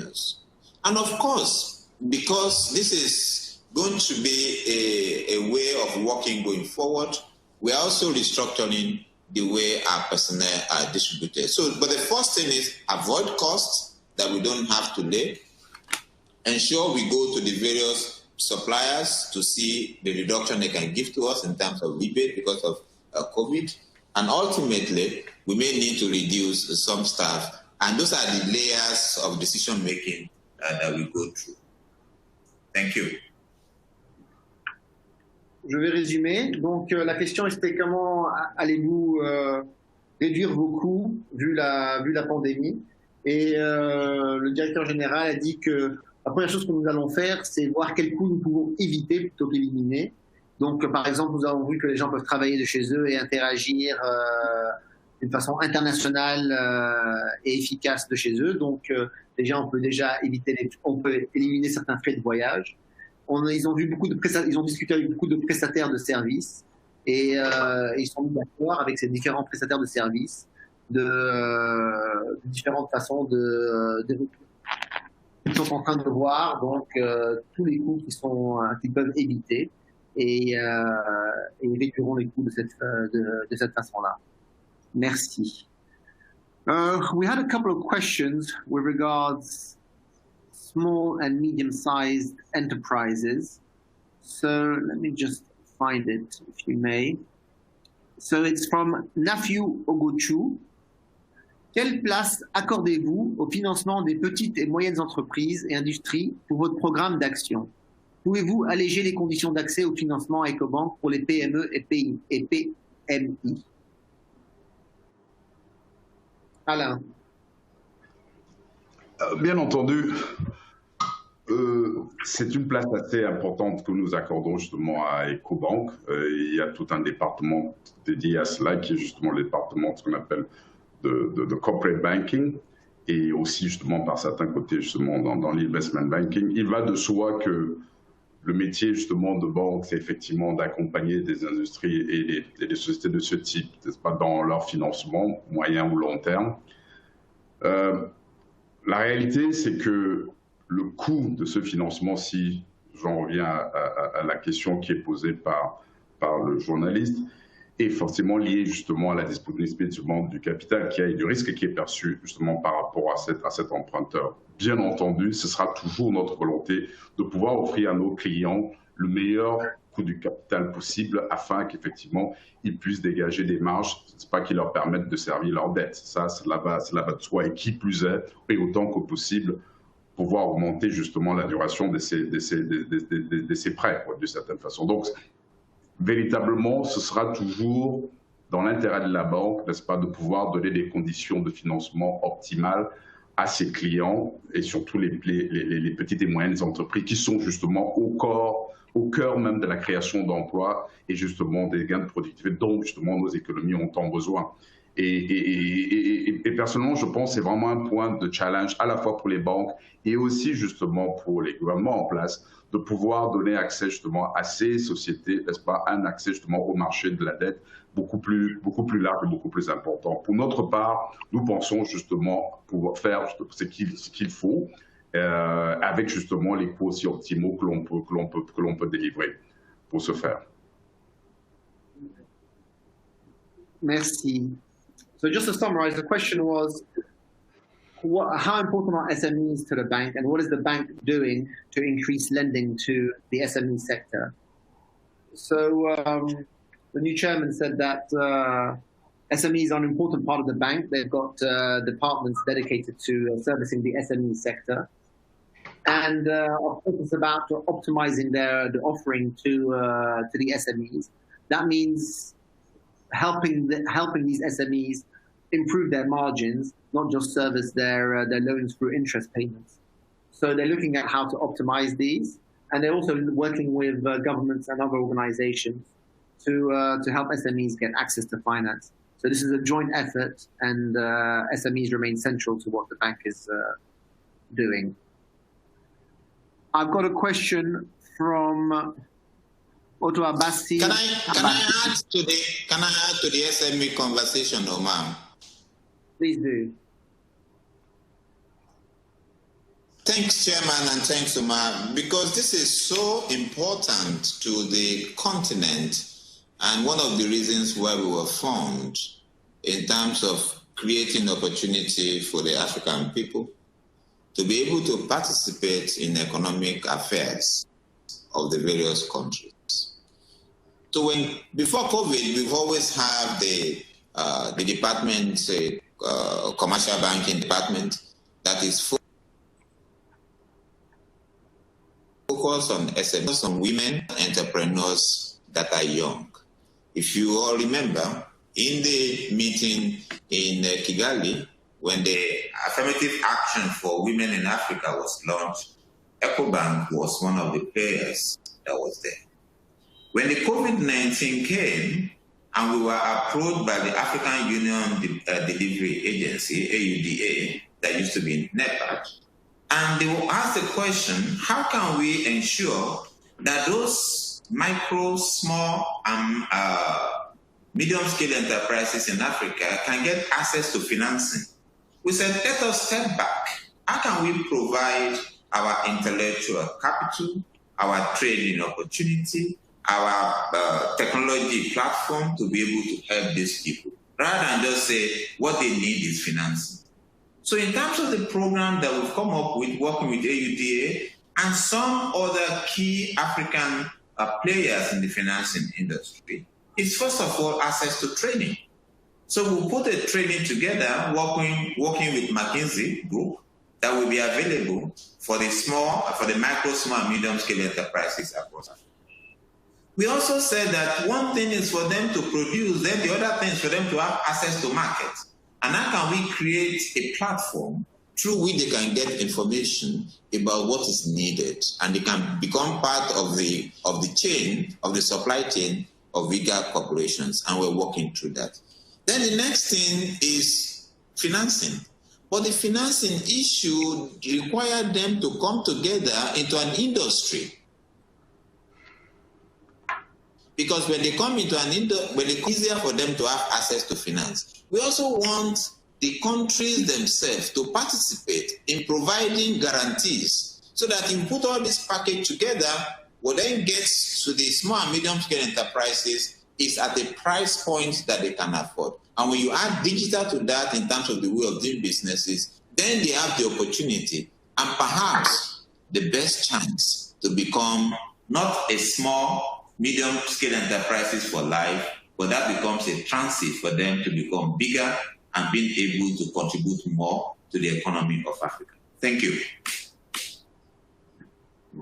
us. And of course, because this is going to be a way of working going forward, we are also restructuring the way our personnel are distributed. But the first thing is avoid costs that we don't have today. Ensure we go to the various suppliers to see the reduction they can give to us in terms of rebate because of COVID. And ultimately, we may need to reduce some staff. And those are the layers of decision-making that we go through. Thank you. Je vais résumer. Donc, la question était comment allez-vous réduire vos coûts vu la pandémie. Et le directeur général a dit que la première chose que nous allons faire, c'est voir quels coûts nous pouvons éviter plutôt qu'éliminer. Donc, par exemple, nous avons vu que les gens peuvent travailler de chez eux et interagir d'une façon internationale et efficace de chez eux. Donc, déjà, on peut éliminer certains frais de voyage. Ils ont discuté avec beaucoup de prestataires de services et ils sont mis d'accord avec ces différents prestataires de services de différentes façons ils sont en train de voir donc tous les coûts qu'ils peuvent éviter et éviteront les coûts de cette façon-là. Merci. We had a couple of questions with regards small and medium-sized enterprises. So let me just find it, if you may. So it's from Nafiu Ogochu. Quelle place accordez-vous au financement des petites et moyennes entreprises et industries pour votre programme d'action? Pouvez-vous alléger les conditions d'accès au financement à EcoBank pour les PME et PMI? Alain. Bien entendu, c'est une place assez importante que nous accordons justement à EcoBank. Il y a tout un département dédié à cela qui est justement le département ce qu'on appelle de corporate banking et aussi justement par certains côtés justement dans l'investment banking. Il va de soi que le métier justement de banque, c'est effectivement d'accompagner des industries et des sociétés de ce type, n'est-ce pas, dans leur financement moyen ou long terme. La réalité, c'est que le coût de ce financement, si j'en reviens à la question qui est posée par le journaliste, est forcément lié justement à la disponibilité du capital et du risque qui est perçu justement par rapport à cet emprunteur. Bien entendu, ce sera toujours notre volonté de pouvoir offrir à nos clients le meilleur coût du capital possible afin qu'effectivement ils puissent dégager des marges, c'est pas qui leur permettent de servir leurs dettes. Ça, cela va de soi, et qui plus est, et autant que possible, pouvoir augmenter justement la duration de ces prêts, d'une certaine façon. Donc, véritablement, ce sera toujours dans l'intérêt de la banque, n'est-ce pas, de pouvoir donner des conditions de financement optimales à ses clients et surtout les petites et moyennes entreprises qui sont justement au cœur même de la création d'emplois et justement des gains de productivité dont justement nos économies ont tant besoin. Et personnellement, je pense que c'est vraiment un point de challenge à la fois pour les banques et aussi justement pour les gouvernements en place de pouvoir donner accès justement à ces sociétés, n'est-ce pas, un accès justement au marché de la dette beaucoup plus large et beaucoup plus important. Pour notre part, nous pensons justement pouvoir faire ce qu'il faut avec justement les coûts aussi optimaux que l'on peut délivrer pour ce faire. Merci. So just to summarize, the question was, how important are SMEs to the bank, and what is the bank doing to increase lending to the SME sector? So the new chairman said that SMEs are an important part of the bank. They've got departments dedicated to servicing the SME sector. And of course, it's about optimizing the offering to the SMEs. That means helping these SMEs improve their margins, not just service their loans through interest payments. So they're looking at how to optimize these, and they're also working with governments and other organizations to help SMEs get access to finance. So this is a joint effort, and SMEs remain central to what the bank is doing. I've got a question from Otto Abassi. Can I add to the SME conversation, Omar? Please do. Thanks, Chairman, and thanks, Omar, because this is so important to the continent and one of the reasons why we were formed in terms of creating opportunity for the African people to be able to participate in economic affairs of the various countries. So before COVID, we've always had the department, commercial banking department, that is focused on SMEs, on women entrepreneurs that are young. If you all remember, in the meeting in Kigali, when the affirmative action for women in Africa was launched, EcoBank was one of the players that was there. When the COVID-19 came and we were approached by the African Union Delivery Agency, AUDA, that used to be in Nepal. And they will ask the question, how can we ensure that those micro, small, and medium-scale enterprises in Africa can get access to financing? We said, let us step back. How can we provide our intellectual capital, our training opportunity, our technology platform to be able to help these people, rather than just say what they need is financing? So in terms of the program that we've come up with, working with AUDA and some other key African players in the financing industry, it's first of all access to training. So we'll put a training together, working with McKinsey Group, that will be available for the micro, small, and medium-scale enterprises across Africa. We also said that one thing is for them to produce, then the other thing is for them to have access to markets. And how can we create a platform through which they can get information about what is needed, and they can become part of the chain, of the supply chain of bigger corporations, and we're working through that. Then the next thing is financing. But the financing issue required them to come together into an industry. Because when they come into an industry, when it's easier for them to have access to finance. We also want the countries themselves to participate in providing guarantees so that you put all this package together, what then gets to the small and medium-scale enterprises is at a price point that they can afford. And when you add digital to that in terms of the way of doing businesses, then they have the opportunity and perhaps the best chance to become not a small, medium-scale enterprises for life, but that becomes a transit for them to become bigger and being able to contribute more to the economy of Africa. Thank you.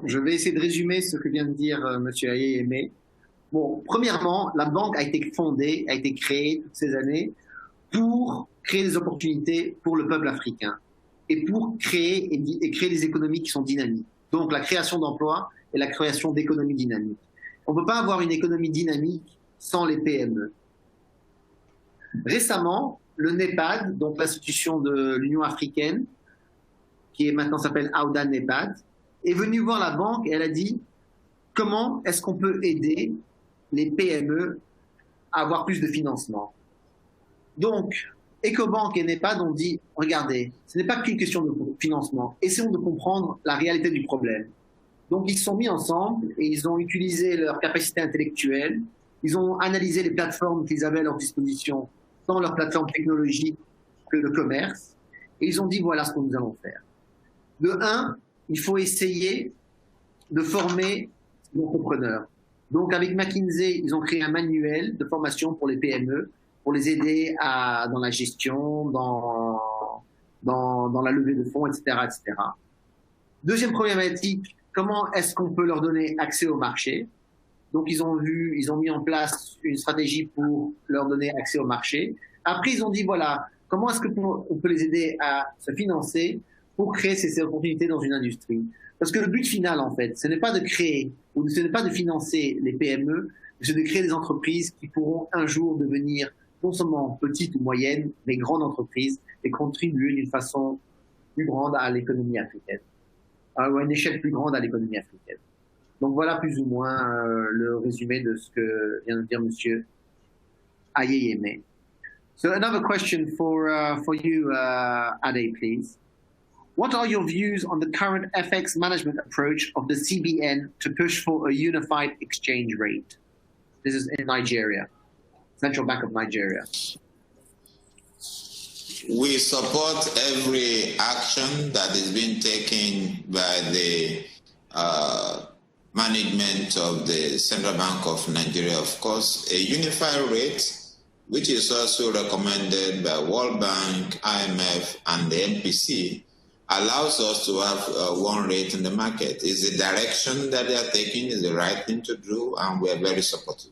Je vais essayer de résumer ce que vient de dire M. Ayeyeme. Bon, premièrement, la banque a été fondée, a été créée toutes ces années pour créer des opportunités pour le peuple africain et pour créer des économies qui sont dynamiques. Donc la création d'emplois et la création d'économies dynamiques. On ne peut pas avoir une économie dynamique sans les PME. Récemment, le NEPAD, donc l'institution de l'Union africaine, qui maintenant s'appelle AUDA NEPAD, est venue voir la banque et elle a dit comment est-ce qu'on peut aider les PME à avoir plus de financement. Donc, EcoBank et NEPAD ont dit, regardez, ce n'est pas qu'une question de financement, essayons de comprendre la réalité du problème. Donc, ils se sont mis ensemble et ils ont utilisé leur capacité intellectuelle, ils ont analysé les plateformes qu'ils avaient à leur disposition, tant leurs plateformes technologiques que le commerce, et ils ont dit, voilà ce que nous allons faire. De un, il faut essayer de former les entrepreneurs. Donc, avec McKinsey, ils ont créé un manuel de formation pour les PME, pour les aider dans la gestion, dans la levée de fonds, etc., etc. Deuxième problématique, comment est-ce qu'on peut leur donner accès au marché? Donc, ils ont mis en place une stratégie pour leur donner accès au marché. Après, ils ont dit, voilà, comment est-ce qu'on peut les aider à se financer pour créer ces opportunités dans une industrie? Parce que le but final, en fait, ce n'est pas de créer ou ce n'est pas de financer les PME, c'est de créer des entreprises qui pourront un jour devenir non seulement petites ou moyennes, mais grandes entreprises et contribuer d'une façon plus grande à l'économie africaine, ou à une échelle plus grande à l'économie africaine. Donc voilà plus ou moins le résumé de ce que vient de dire Monsieur Ayeyeme. So another question for you, Ade, please. What are your views on the current FX management approach of the CBN to push for a unified exchange rate? This is in Nigeria, Central Bank of Nigeria. We support every action that is being taken by the management of the Central Bank of Nigeria. Of course, a unified rate, which is also recommended by World Bank, IMF, and the MPC, allows us to have one rate in the market. Is the direction that they are taking is the right thing to do, and we are very supportive.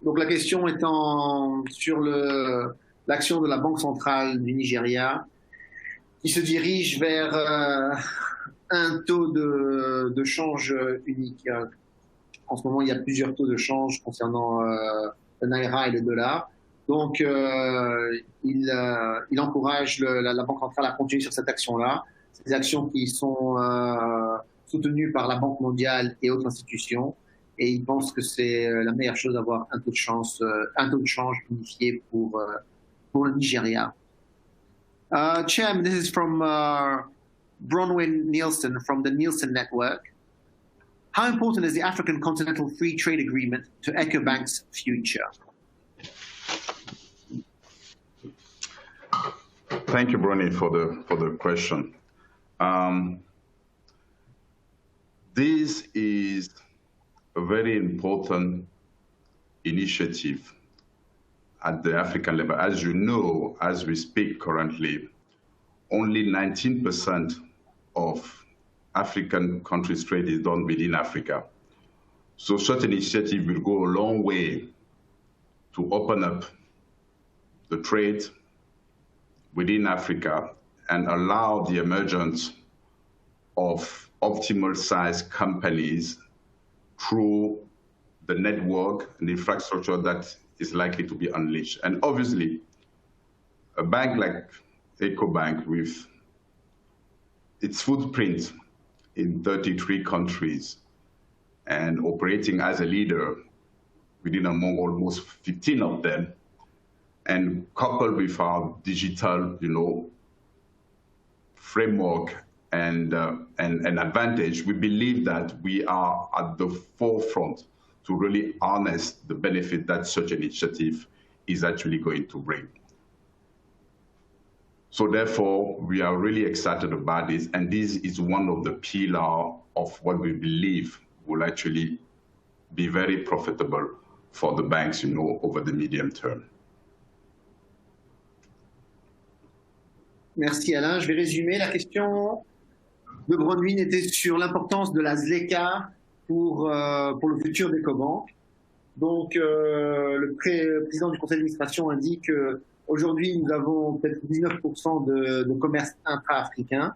Donc la question étant sur l'action de la Banque centrale du Nigeria, qui se dirige vers un taux de change unique. En ce moment, il y a plusieurs taux de change concernant le Naira et le dollar. Donc, il encourage la Banque centrale à continuer sur cette action-là. Ces actions qui sont soutenues par la Banque mondiale et autres institutions. Et il pense que c'est la meilleure chose d'avoir un taux de change unifié pour le Nigeria. Chairman, this is from Bronwyn Nielsen from the Nielsen Network. How important is the African Continental Free Trade Agreement to EcoBank's future? Thank you, Bronnie, for the question. This is a very important initiative at the African level. As you know, as we speak currently, only 19% of African countries' trade is done within Africa. So such an initiative will go a long way to open up the trade within Africa and allow the emergence of optimal sized companies through the network and the infrastructure that is likely to be unleashed. And obviously, a bank like EcoBank with its footprint in 33 countries and operating as a leader within among almost 15 of them, and coupled with our digital, framework and advantage, we believe that we are at the forefront to really harness the benefit that such an initiative is actually going to bring. So therefore, we are really excited about this, and this is one of the pillars of what we believe will actually be very profitable for the banks, over the medium term. Merci Alain. Je vais résumer. La question de Bronwyn était sur l'importance de la ZLECA pour le futur d'EcoBank. Donc, le président du conseil d'administration indique qu'aujourd'hui, nous avons peut-être 19% de commerce intra-africain,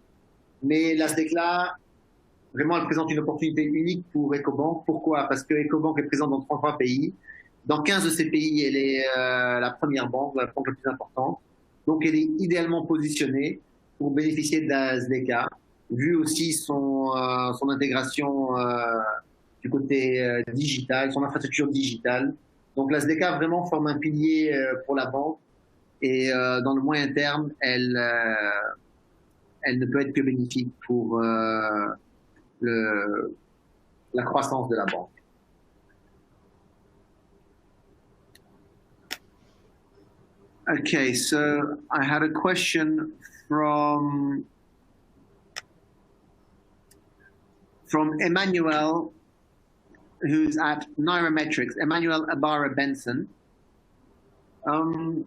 mais la ZLECA, vraiment, elle présente une opportunité unique pour EcoBank. Pourquoi? Parce que EcoBank est présente dans 33 pays. Dans 15 de ces pays, elle est la première banque, la banque la plus importante. Donc, elle est idéalement positionnée pour bénéficier de la ZLECA, vu aussi son intégration du côté digital, son infrastructure digitale. Donc, la ZLECA vraiment forme un pilier pour la banque et dans le moyen terme, elle ne peut être que bénéfique pour la croissance de la banque. Okay, so I had a question from Emmanuel, who's at Nairametrics, Emmanuel Abara Benson. On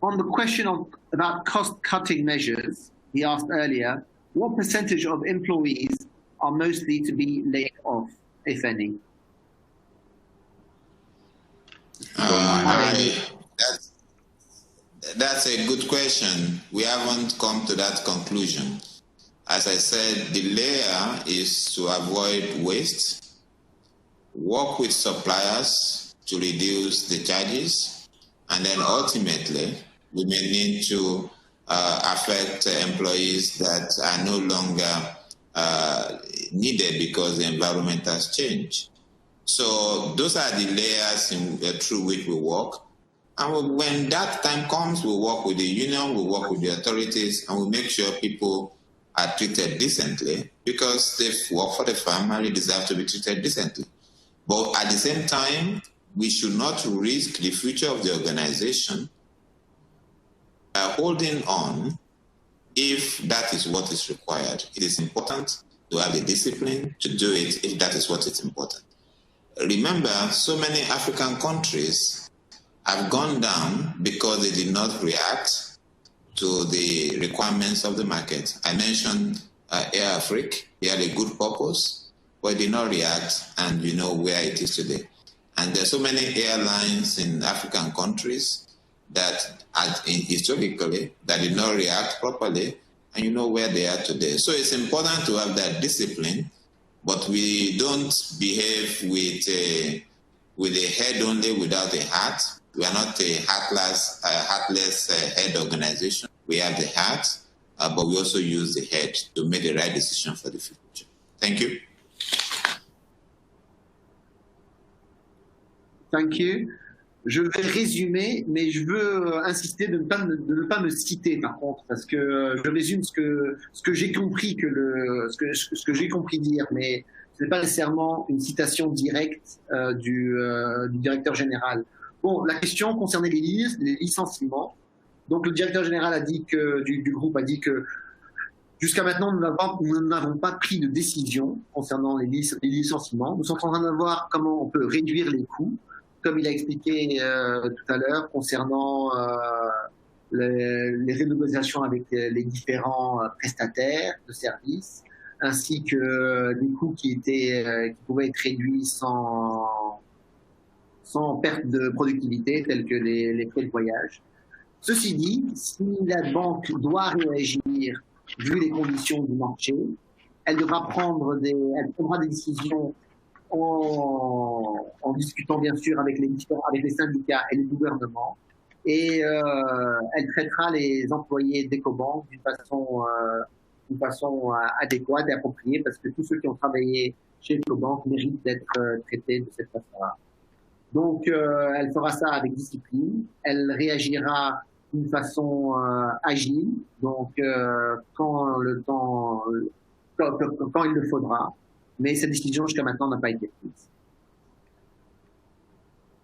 the question about cost-cutting measures, he asked earlier, what percentage of employees are mostly to be laid off, if any? That's a good question. We haven't come to that conclusion. As I said, the layer is to avoid waste, work with suppliers to reduce the charges, and then ultimately we may need to affect employees that are no longer needed because the environment has changed. So those are the layers through which we work. And when that time comes, we work with the union, we work with the authorities, and we make sure people are treated decently because they work for the firm and they deserve to be treated decently. But at the same time, we should not risk the future of the organization by holding on if that is what is required. It is important to have the discipline to do it if that is what is important. Remember, so many African countries have gone down because they did not react to the requirements of the market. I mentioned Air Afrique. They had a good purpose, but they did not react, and you know where it is today. And there are so many airlines in African countries that historically that did not react properly, and you know where they are today. So it's important to have that discipline, but we don't behave with a head only without a heart. We are not a heartless head organization. We have the heart, but we also use the head to make the right decision for the future. Thank you. Thank you. Je vais résumer, mais je veux insister de ne pas me citer par contre, parce que je résume ce que j'ai compris ce que j'ai compris dire, mais ce n'est pas nécessairement une citation directe du directeur général. Bon, la question concernait les licenciements. Donc le directeur général du groupe a dit que jusqu'à maintenant, nous n'avons pas pris de décision concernant les licenciements. Nous sommes en train de voir comment on peut réduire les coûts, comme il a expliqué tout à l'heure concernant les renégociations avec les différents prestataires de services, ainsi que des coûts qui pouvaient être réduits sans perte de productivité, tels que les frais de voyage. Ceci dit, si la banque doit réagir vu les conditions du marché, elle prendra des décisions en discutant bien sûr avec les syndicats et le gouvernement, et elle traitera les employés d'Ecobank d'une façon adéquate et appropriée, parce que tous ceux qui ont travaillé chez Ecobank méritent d'être traités de cette façon-là. Donc elle fera ça avec discipline, elle réagira d'une façon agile, donc quand il le faudra. Mais cette décision jusqu'à maintenant n'a pas été prise.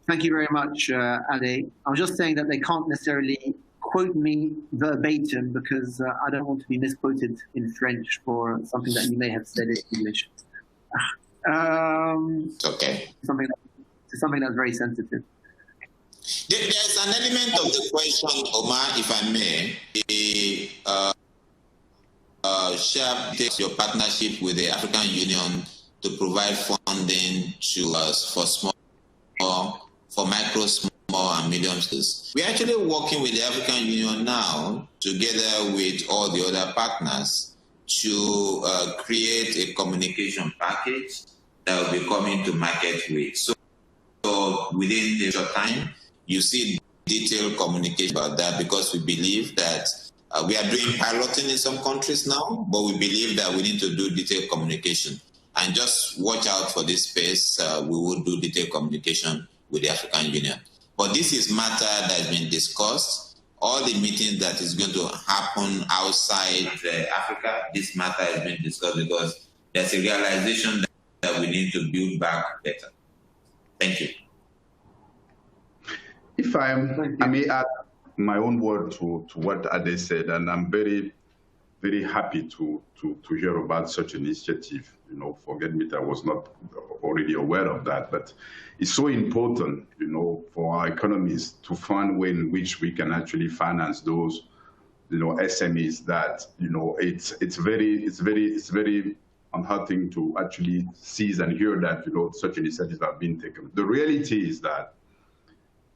Thank you very much, Ade. I was just saying that they can't necessarily quote me verbatim because I don't want to be misquoted in French for something that you may have said in English. Okay. Something that's very sensitive. There's an element of the question, Omar, if I may. SHARP takes your partnership with the African Union to provide funding to us for micro, small, and medium businesses. We're actually working with the African Union now, together with all the other partners, to create a communication package that will be coming to market with. So within a short time, you see detailed communication about that, because we believe that we are doing piloting in some countries now, but we believe that we need to do detailed communication. And just watch out for this space. We will do detailed communication with the African Union. But this is matter that has been discussed. All the meetings that is going to happen outside Africa, this matter has been discussed, because there's a realization that we need to build back better. Thank you. If I may add my own word to what Ade said, and I'm very, very happy to hear about such an initiative. You know, forget me, I was not already aware of that, but it's so important, you know, for our economies to find a way in which we can actually finance those, you know, SMEs that, you know, it's very unheartening to actually see and hear that, you know, such initiatives are being taken. The reality is that,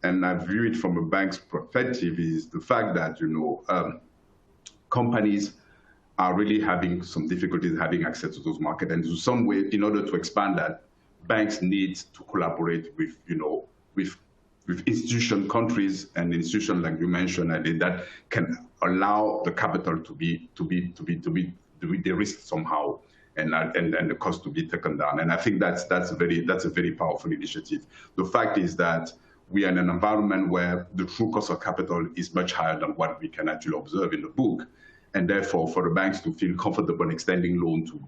and I view it from a bank's perspective, is the fact that, you know, companies are really having some difficulties having access to those markets. And in some way, in order to expand that, banks need to collaborate with, you know, with institution countries and institutions like you mentioned, and that can allow the capital to be de-risked somehow, and the cost to be taken down. And I think that's a very powerful initiative. The fact is that we are in an environment where the true cost of capital is much higher than what we can actually observe in the book. And therefore, for the banks to feel comfortable extending loan to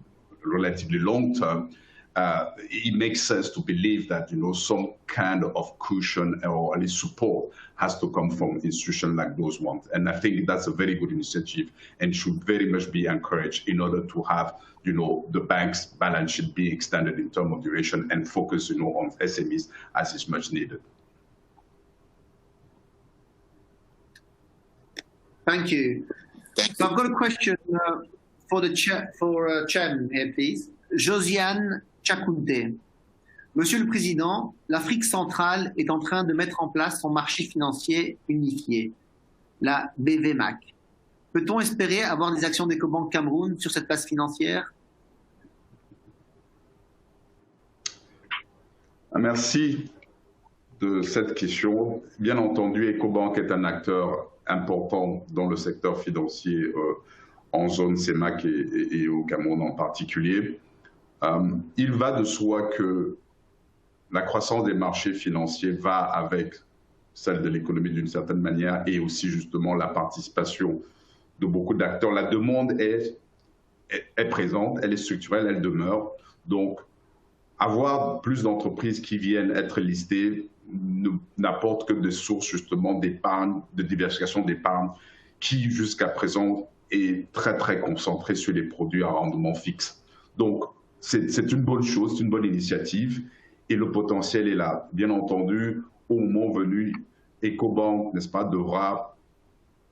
relatively long term, it makes sense to believe that, you know, some kind of cushion or at least support has to come from institutions like those ones. And I think that's a very good initiative and should very much be encouraged in order to have, you know, the bank's balance sheet be extended in terms of duration and focus, you know, on SMEs as is much needed. Thank you. So I've got a question for the chairman here, please. Josiane Chakounte. Monsieur le Président, l'Afrique centrale est en train de mettre en place son marché financier unifié, la BVMAC. Peut-on espérer avoir des actions d'Ecobank Cameroun sur cette base financière? Merci de cette question. Bien entendu, Ecobank est un acteur important dans le secteur financier en zone CEMAC et au Cameroun en particulier. Il va de soi que la croissance des marchés financiers va avec celle de l'économie d'une certaine manière et aussi justement la participation de beaucoup d'acteurs. La demande est présente, elle est structurelle, elle demeure. Donc, avoir plus d'entreprises qui viennent être listées n'apporte que des sources justement d'épargne, de diversification d'épargne qui jusqu'à présent est très très concentrée sur les produits à rendement fixe. Donc c'est une bonne chose, c'est une bonne initiative et le potentiel est là. Bien entendu, au moment venu, Ecobank, n'est-ce pas,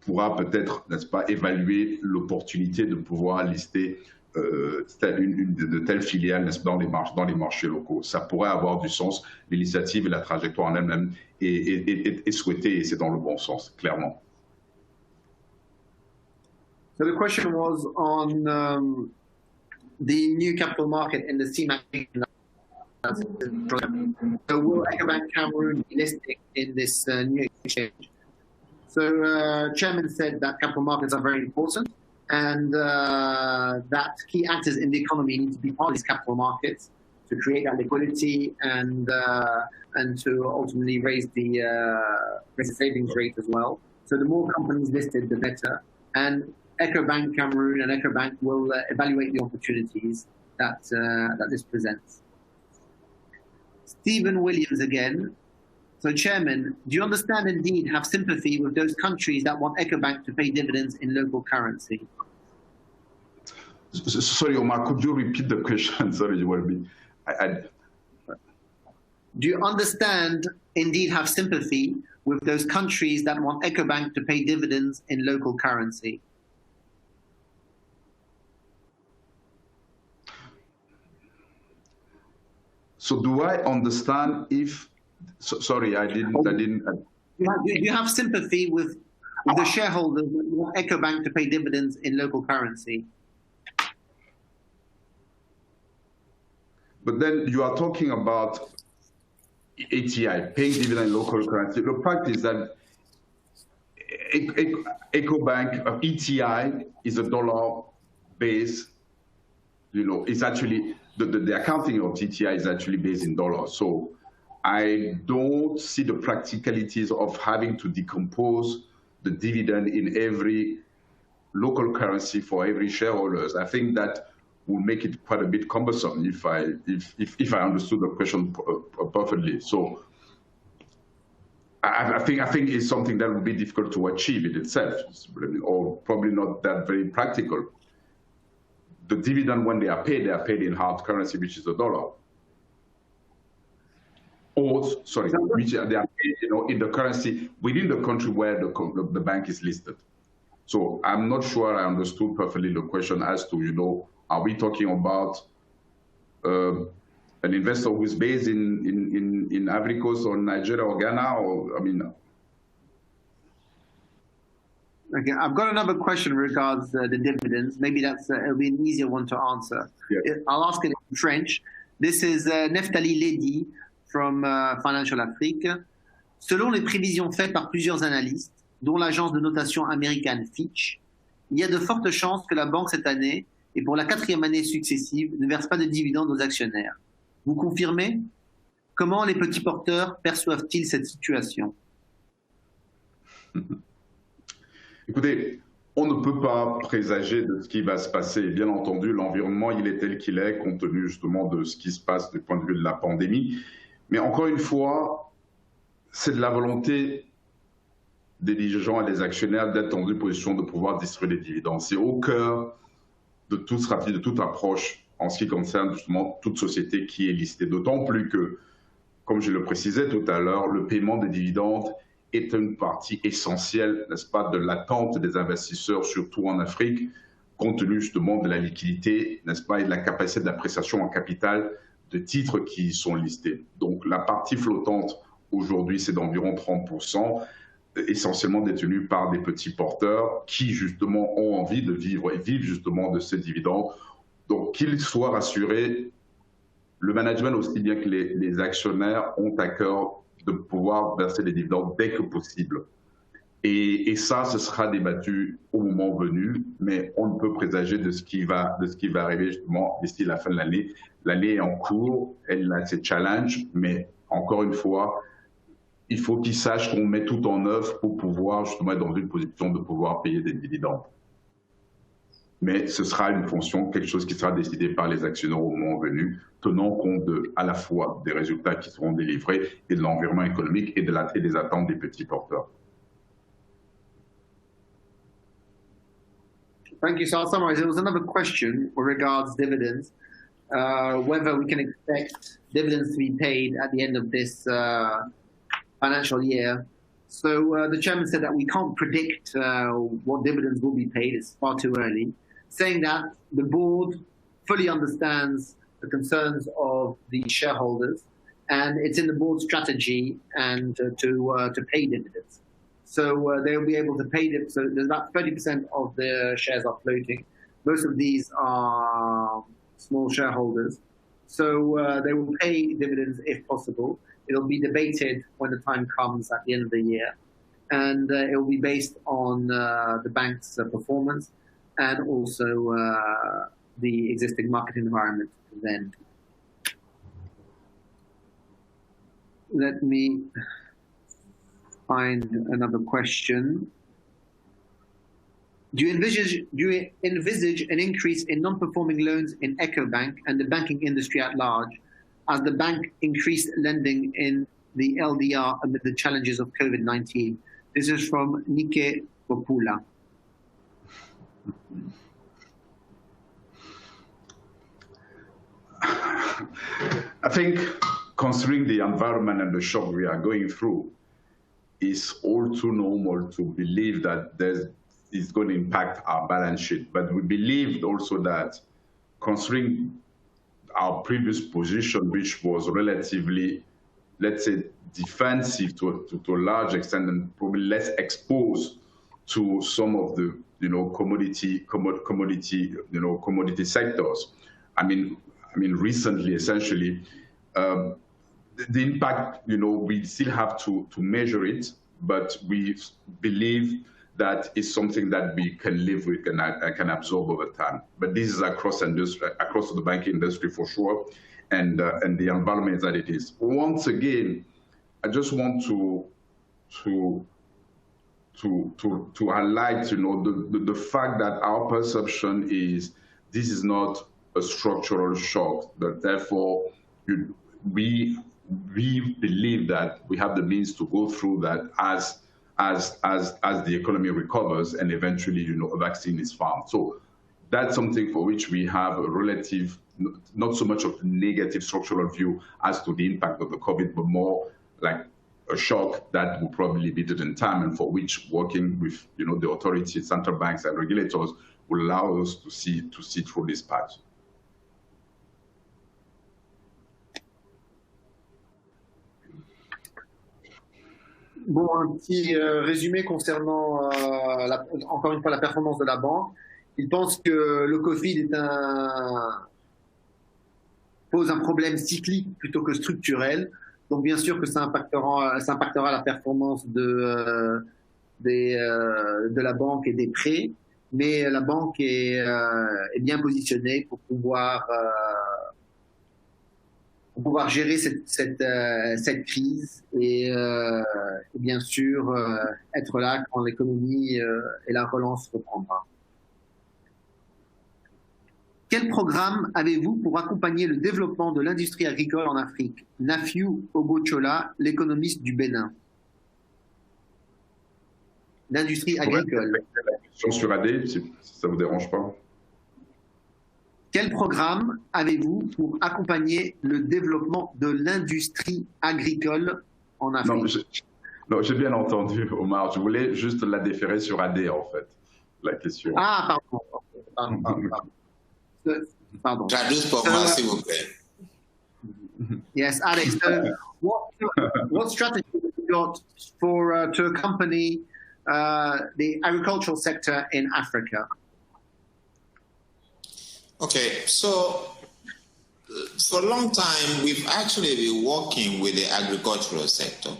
pourra peut-être, n'est-ce pas, évaluer l'opportunité de pouvoir lister de telles filiales, n'est-ce pas, dans les marchés locaux. Ça pourrait avoir du sens. L'initiative et la trajectoire en elle-même est souhaitée et c'est dans le bon sens, clairement. So the question was on the new capital market in the CEMAC. So will Ecobank Cameroon be listed in this new exchange? So Chairman said that capital markets are very important and that key actors in the economy need to be part of these capital markets to create that liquidity and to ultimately raise the savings rate as well. So the more companies listed, the better. And Ecobank Cameroon and Ecobank will evaluate the opportunities that this presents. Stephen Williams again. So, Chairman, do you understand and indeed have sympathy with those countries that want Ecobank to pay dividends in local currency? Sorry, Omar, could you repeat the question? Sorry, you were me. Do you understand, indeed have sympathy with those countries that want Ecobank to pay dividends in local currency? So do I understand if... sorry, I didn't. Do you have sympathy with the shareholders that want Ecobank to pay dividends in local currency? But then you are talking about ATI, paying dividend in local currency. The fact is that Ecobank, ETI is a dollar base, it's actually, the accounting of ETI is actually based in dollars. So I don't see the practicalities of having to decompose the dividend in every local currency for every shareholders. I think that will make it quite a bit cumbersome if I understood the question perfectly. So I think it's something that would be difficult to achieve in itself, or probably not that very practical. The dividend, when they are paid in hard currency, which is the dollar. Or, sorry, which they are paid, in the currency within the country where the bank is listed. So I'm not sure I understood perfectly the question as to, are we talking about an investor who is based in Ivory Coast or Nigeria or Ghana, or, I mean... Okay, I've got another question regards the dividends. Maybe it'll be an easier one to answer. Yeah. I'll ask it in French. This is Neftali Ledi from Financial Afrique. Selon les prévisions faites par plusieurs analystes, dont l'agence de notation américaine Fitch, il y a de fortes chances que la banque cette année, et pour la 4e année successive, ne verse pas de dividendes aux actionnaires. Vous confirmez? Comment les petits porteurs perçoivent-ils cette situation? Écoutez, on ne peut pas présager de ce qui va se passer. Bien entendu, l'environnement, il est tel qu'il est, compte tenu justement de ce qui se passe du point de vue de la pandémie. Mais encore une fois, c'est de la volonté des dirigeants et des actionnaires d'être dans une position de pouvoir distribuer des dividendes. C'est au cœur de toute stratégie, de toute approche en ce qui concerne justement toute société qui est listée. D'autant plus que, comme je le précisais tout à l'heure, le paiement des dividendes est une partie essentielle, n'est-ce pas, de l'attente des investisseurs, surtout en Afrique, compte tenu justement de la liquidité, n'est-ce pas, et de la capacité d'appréciation en capital de titres qui sont listés. Donc la partie flottante aujourd'hui, c'est d'environ 30%, essentiellement détenue par des petits porteurs qui justement ont envie de vivre et vivent justement de ces dividendes. Donc qu'ils soient rassurés, le management aussi bien que les actionnaires ont à cœur de pouvoir verser les dividendes dès que possible. Et ça, ce sera débattu au moment venu, mais on ne peut présager de ce qui va arriver justement d'ici la fin de l'année. L'année est en cours, elle a ses challenges, mais encore une fois, il faut qu'ils sachent qu'on met tout en œuvre pour pouvoir justement être dans une position de pouvoir payer des dividendes. Mais ce sera une fonction, quelque chose qui sera décidé par les actionnaires au moment venu, tenant compte à la fois des résultats qui seront délivrés et de l'environnement économique et des attentes des petits porteurs. Thank you. So I'll summarize. There was another question regards dividends, whether we can expect dividends to be paid at the end of this financial year. So the chairman said that we can't predict what dividends will be paid. It's far too early. Saying that the board fully understands the concerns of the shareholders, and it's in the board's strategy and to pay dividends. So they'll be able to pay them. So there's about 30% of the shares are floating. Most of these are small shareholders. So they will pay dividends if possible. It'll be debated when the time comes at the end of the year. And it will be based on the bank's performance and also the existing market environment then. Let me find another question. Do you envisage an increase in non-performing loans in Ecobank and the banking industry at large as the bank increased lending in the LDR amid the challenges of COVID-19? This is from Nike Popula. I think considering the environment and the shock we are going through, it's all too normal to believe that it's going to impact our balance sheet. But we believed also that considering our previous position, which was relatively, let's say, defensive to a large extent and probably less exposed to some of the commodity sectors. I mean recently, essentially, the impact, we still have to measure it, but we believe that it's something that we can live with and can absorb over time. But this is across the banking industry for sure, and the environment that it is. Once again, I just want to highlight, the fact that our perception is this is not a structural shock. That therefore, we believe that we have the means to go through that as the economy recovers and eventually, a vaccine is found. So that's something for which we have a relative, not so much of a negative structural view as to the impact of the COVID, but more like a shock that will probably be did in time, and for which working with, the authorities, central banks and regulators will allow us to see through this patch. Bon, un petit résumé concernant, encore une fois, la performance de la banque. Il pense que le Covid pose un problème cyclique plutôt que structurel. Donc, bien sûr que ça impactera la performance de la banque et des prêts. Mais la banque est bien positionnée pour pouvoir gérer cette crise et bien sûr être là quand l'économie et la relance reprendra. Quel programme avez-vous pour accompagner le développement de l'industrie agricole en Afrique? Nafiu Obochola, l'économiste du Bénin. L'industrie agricole. Sur AD, si ça ne vous dérange pas. Quel programme avez-vous pour accompagner le développement de l'industrie agricole en Afrique? Non, j'ai bien entendu, Omar. Je voulais juste la déférer sur AD, en fait, la question. Ah, pardon. Traduce pour moi, s'il vous plaît. Yes, Alex. What strategy have you got to accompany the agricultural sector in Africa? Okay, so For a long time, we've actually been working with the agricultural sector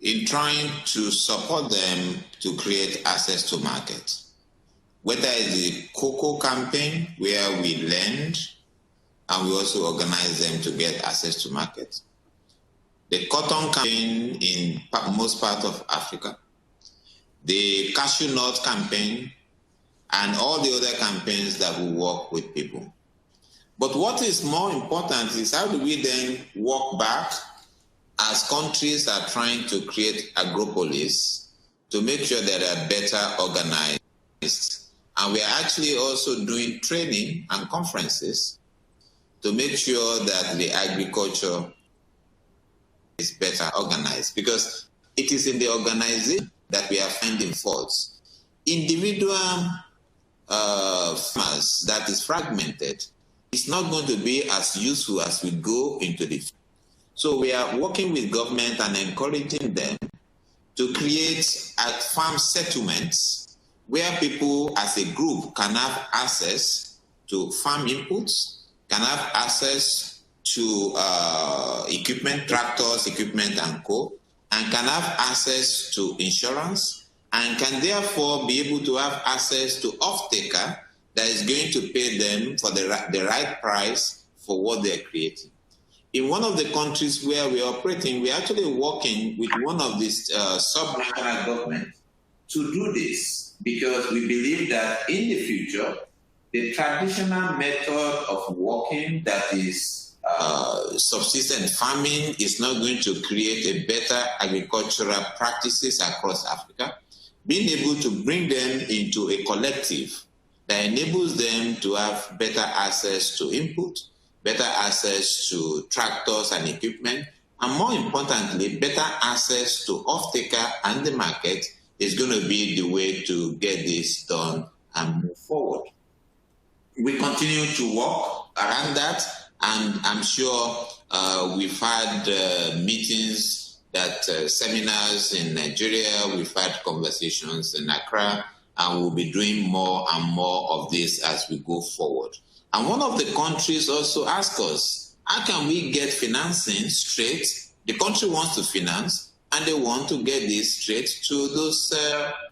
in trying to support them to create access to markets. Whether it's the cocoa campaign, where we lend and we also organize them to get access to markets. The cotton campaign in most parts of Africa, the cashew nut campaign, and all the other campaigns that will work with people. But what is more important is how do we then walk back as countries are trying to create agropolis to make sure that they are better organized. And we are actually also doing training and conferences to make sure that the agriculture is better organized, because it is in the organization that we are finding faults. Individual farmers that is fragmented, it's not going to be as useful as we go into the field. So we are working with government and encouraging them to create farm settlements where people as a group can have access to farm inputs, can have access to equipment, tractors, equipment and co, and can have access to insurance, and can therefore be able to have access to off-taker that is going to pay them for the right price for what they're creating. In one of the countries where we're operating, we're actually working with one of these sub-national governments to do this, because we believe that in the future, the traditional method of working, that is subsistence farming, is not going to create a better agricultural practices across Africa. Being able to bring them into a collective that enables them to have better access to input, better access to tractors and equipment, and more importantly, better access to off-taker and the market is going to be the way to get this done and move forward. We continue to work around that, and I'm sure we've had meetings, seminars in Nigeria, we've had conversations in Accra, and we'll be doing more and more of this as we go forward. And one of the countries also asked us, how can we get financing straight? The country wants to finance, and they want to get this straight to those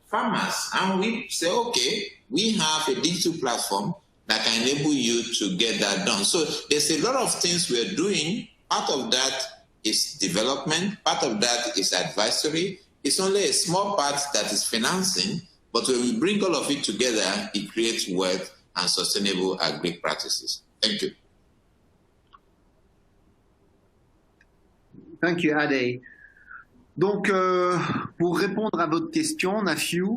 farmers. And we say, okay, we have a digital platform that can enable you to get that done. So there's a lot of things we're doing. Part of that is development. Part of that is advisory. It's only a small part that is financing, but when we bring all of it together, it creates wealth and sustainable agri practices. Thank you. Thank you, Ade. Donc, pour répondre à votre question, Nafiu,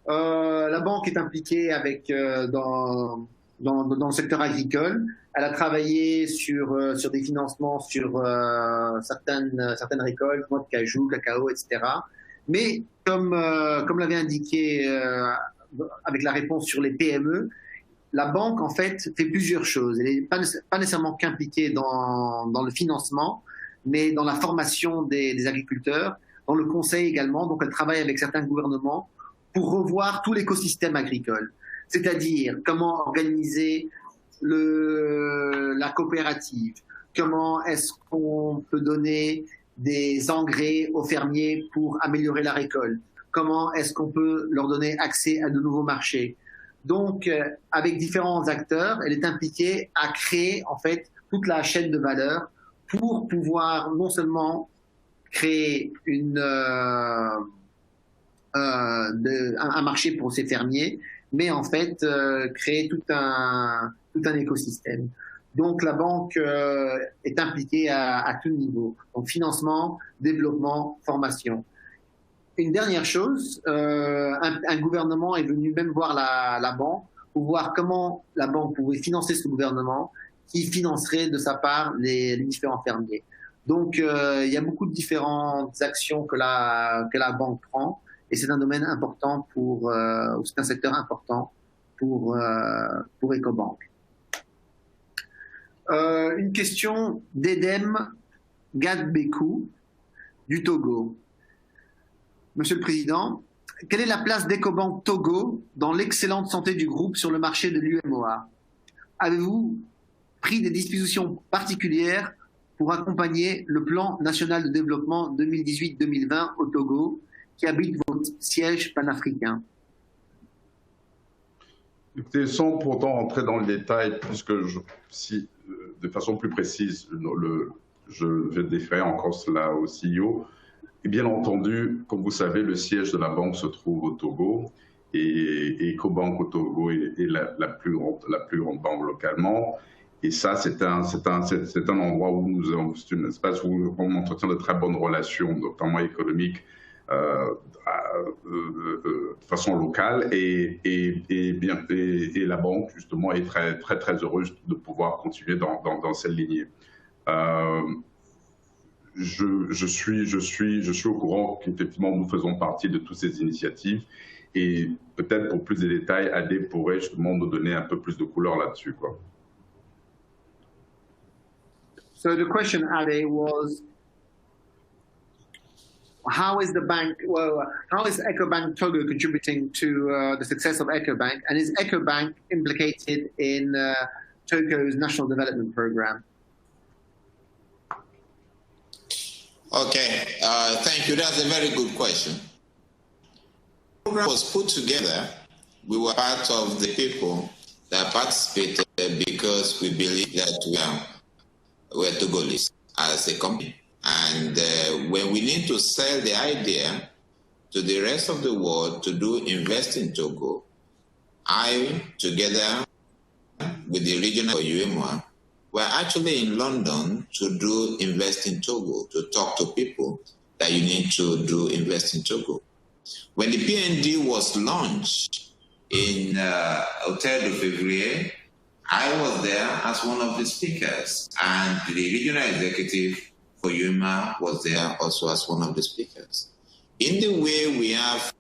la banque est impliquée avec, dans le secteur agricole. Elle a travaillé sur des financements sur certaines récoltes, noix de cajou, cacao, etc. Mais comme l'avait indiqué avec la réponse sur les PME, la banque, en fait, fait plusieurs choses. Elle n'est pas nécessairement qu'impliquée dans le financement, mais dans la formation des agriculteurs, dans le conseil également. Donc, elle travaille avec certains gouvernements pour revoir tout l'écosystème agricole. C'est-à-dire comment organiser la coopérative, comment est-ce qu'on peut donner des engrais aux fermiers pour améliorer la récolte, comment est-ce qu'on peut leur donner accès à de nouveaux marchés. Donc, avec différents acteurs, elle est impliquée à créer en fait toute la chaîne de valeur pour pouvoir non seulement créer un marché pour ces fermiers, mais en fait créer tout un écosystème. Donc la banque est impliquée à tout niveau, donc financement, développement, formation. Une dernière chose, un gouvernement est venu même voir la banque pour voir comment la banque pouvait financer ce gouvernement qui financerait de sa part les différents fermiers. Donc il y a beaucoup de différentes actions que la banque prend, et c'est un domaine important c'est un secteur important pour Ecobank. Une question d'Edem Gadbekou du Togo. Monsieur le Président, quelle est la place d'Ecobank Togo dans l'excellente santé du groupe sur le marché de l'UMOA? Avez-vous pris des dispositions particulières pour accompagner le plan national de développement 2018-2020 au Togo, qui habite votre siège panafricain? Écoutez, sans pourtant entrer dans le détail, puisque si de façon plus précise, je vais déférer encore cela au CEO. Et bien entendu, comme vous savez, le siège de la banque se trouve au Togo et EcoBank au Togo est la plus grande banque localement. Et ça, c'est un endroit où c'est un espace où on entretient de très bonnes relations, notamment économiques, de façon locale. Et la banque, justement, est très, très, très heureuse de pouvoir continuer dans cette lignée. Je suis au courant qu'effectivement, nous faisons partie de toutes ces initiatives. Et peut-être pour plus de détails, Adé pourrait justement nous donner un peu plus de couleur là-dessus, quoi. So the question, Ade, was how is EcoBank Togo contributing to the success of EcoBank, and is EcoBank implicated in Togo's national development program? Okay, thank you. That's a very good question. The program was put together. We were part of the people that participated because we believe that we're Togolese as a company. And when we need to sell the idea to the rest of the world to do invest in Togo, I, together with the regional UEMOA, we're actually in London to do invest in Togo, to talk to people that you need to do invest in Togo. When the PND was launched in Hotel de Février, I was there as one of the speakers, and the regional executive for UEMA was there also as one of the speakers. In the way we have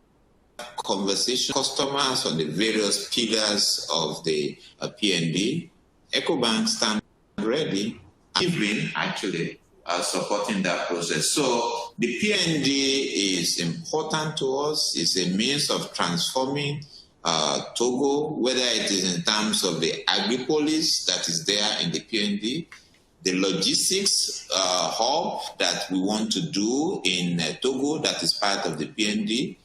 conversation customers on the various pillars of the PND, EcoBank stands ready. We've been actually supporting that process. So the PND is important to us. It's a means of transforming Togo, whether it is in terms of the agripolis that is there in the PND, the logistics hub that we want to do in Togo that is part of the PND,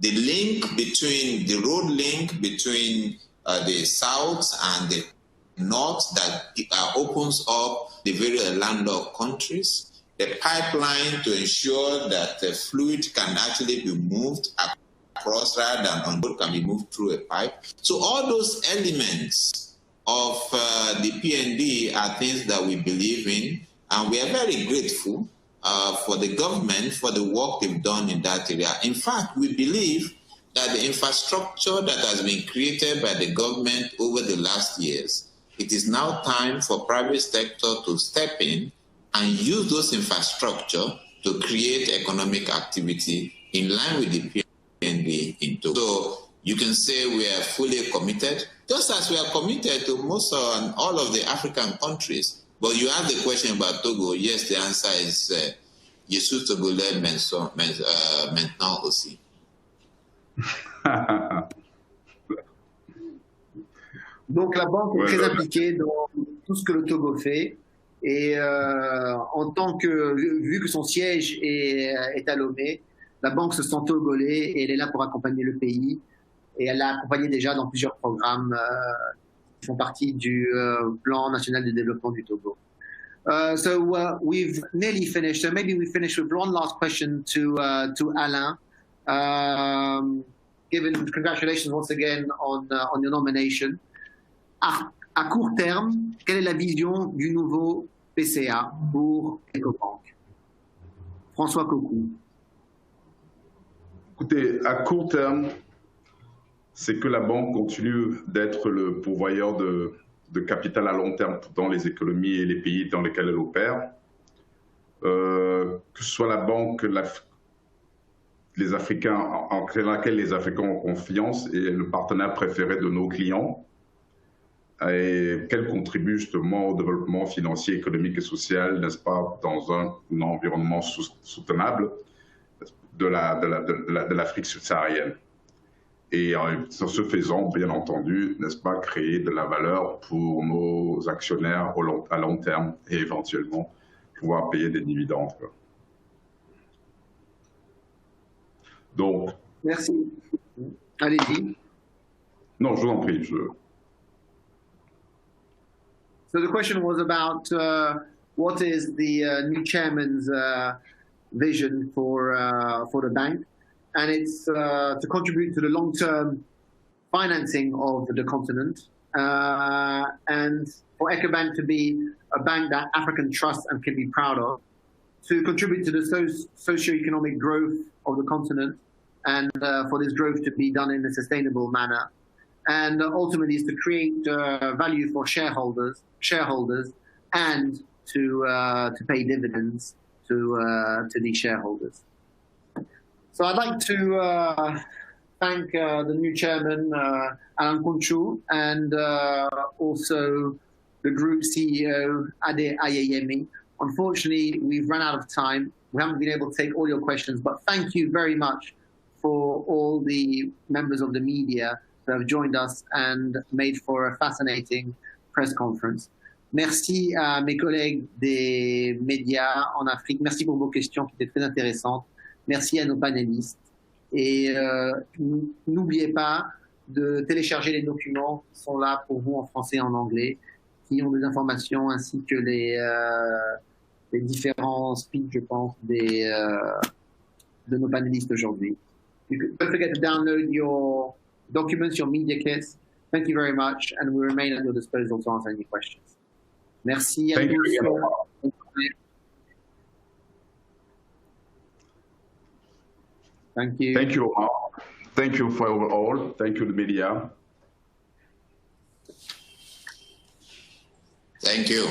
the link between, the road link between the south and the north that opens up the very landlocked countries, the pipeline to ensure that the fluid can actually be moved across rather than on board, can be moved through a pipe. So all those elements of the PND are things that we believe in, and we are very grateful for the government for the work they've done in that area. In fact, we believe that the infrastructure that has been created by the government over the last years, it is now time for private sector to step in and use those infrastructure to create economic activity in line with the PND in Togo. So you can say we are fully committed, just as we are committed to most all of the African countries. But you asked the question about Togo. Yes, the answer is je suis togolais maintenant aussi. Donc la banque est très impliquée dans tout ce que le Togo fait, et en tant que, vu que son siège est à Lomé, la banque se sent togolais et elle est là pour accompagner le pays, et elle l'a accompagné déjà dans plusieurs programmes qui font partie du plan national de développement du Togo. So we've nearly finished. So maybe we finish with one last question to Alain. Given congratulations once again on your nomination. À court terme, quelle est la vision du nouveau PCA pour EcoBank? François Cokou. Écoutez, à court terme, c'est que la banque continue d'être le pourvoyeur de capital à long terme dans les économies et les pays dans lesquels elle opère. Que ce soit la banque, les Africains, en laquelle les Africains ont confiance et le partenaire préféré de nos clients, et qu'elle contribue justement au développement financier, économique et social, n'est-ce pas, dans un environnement soutenable de l'Afrique subsaharienne. Et sur ce faisant, bien entendu, n'est-ce pas, créer de la valeur pour nos actionnaires à long terme et éventuellement pouvoir payer des dividendes. Donc. Merci. Allez-y. Non, je vous en prie. So the question was about what is the new chairman's vision for the bank, and it's to contribute to the long-term financing of the continent, and for EcoBank to be a bank that African trusts and can be proud of, to contribute to the socio-economic growth of the continent, and for this growth to be done in a sustainable manner, and ultimately is to create value for shareholders, and to pay dividends to these shareholders. So I'd like to thank the new chairman, Alan Kunchu, and also the group CEO, Ade Ayeyemi. Unfortunately, we've run out of time. We haven't been able to take all your questions, but thank you very much for all the members of the media who have joined us and made for a fascinating press conference. Merci à mes collègues des médias en Afrique. Merci pour vos questions qui étaient très intéressantes. Merci à nos panélistes. Et n'oubliez pas de télécharger les documents qui sont là pour vous en français et en anglais, qui ont des informations ainsi que les différents speeches, je pense, de nos panélistes aujourd'hui. Don't forget to download your documents, your media kits. Thank you very much, and we remain at your disposal to answer any questions. Merci à tous. Thank you. Thank you all. Thank you for all. Thank you, the media. Thank you.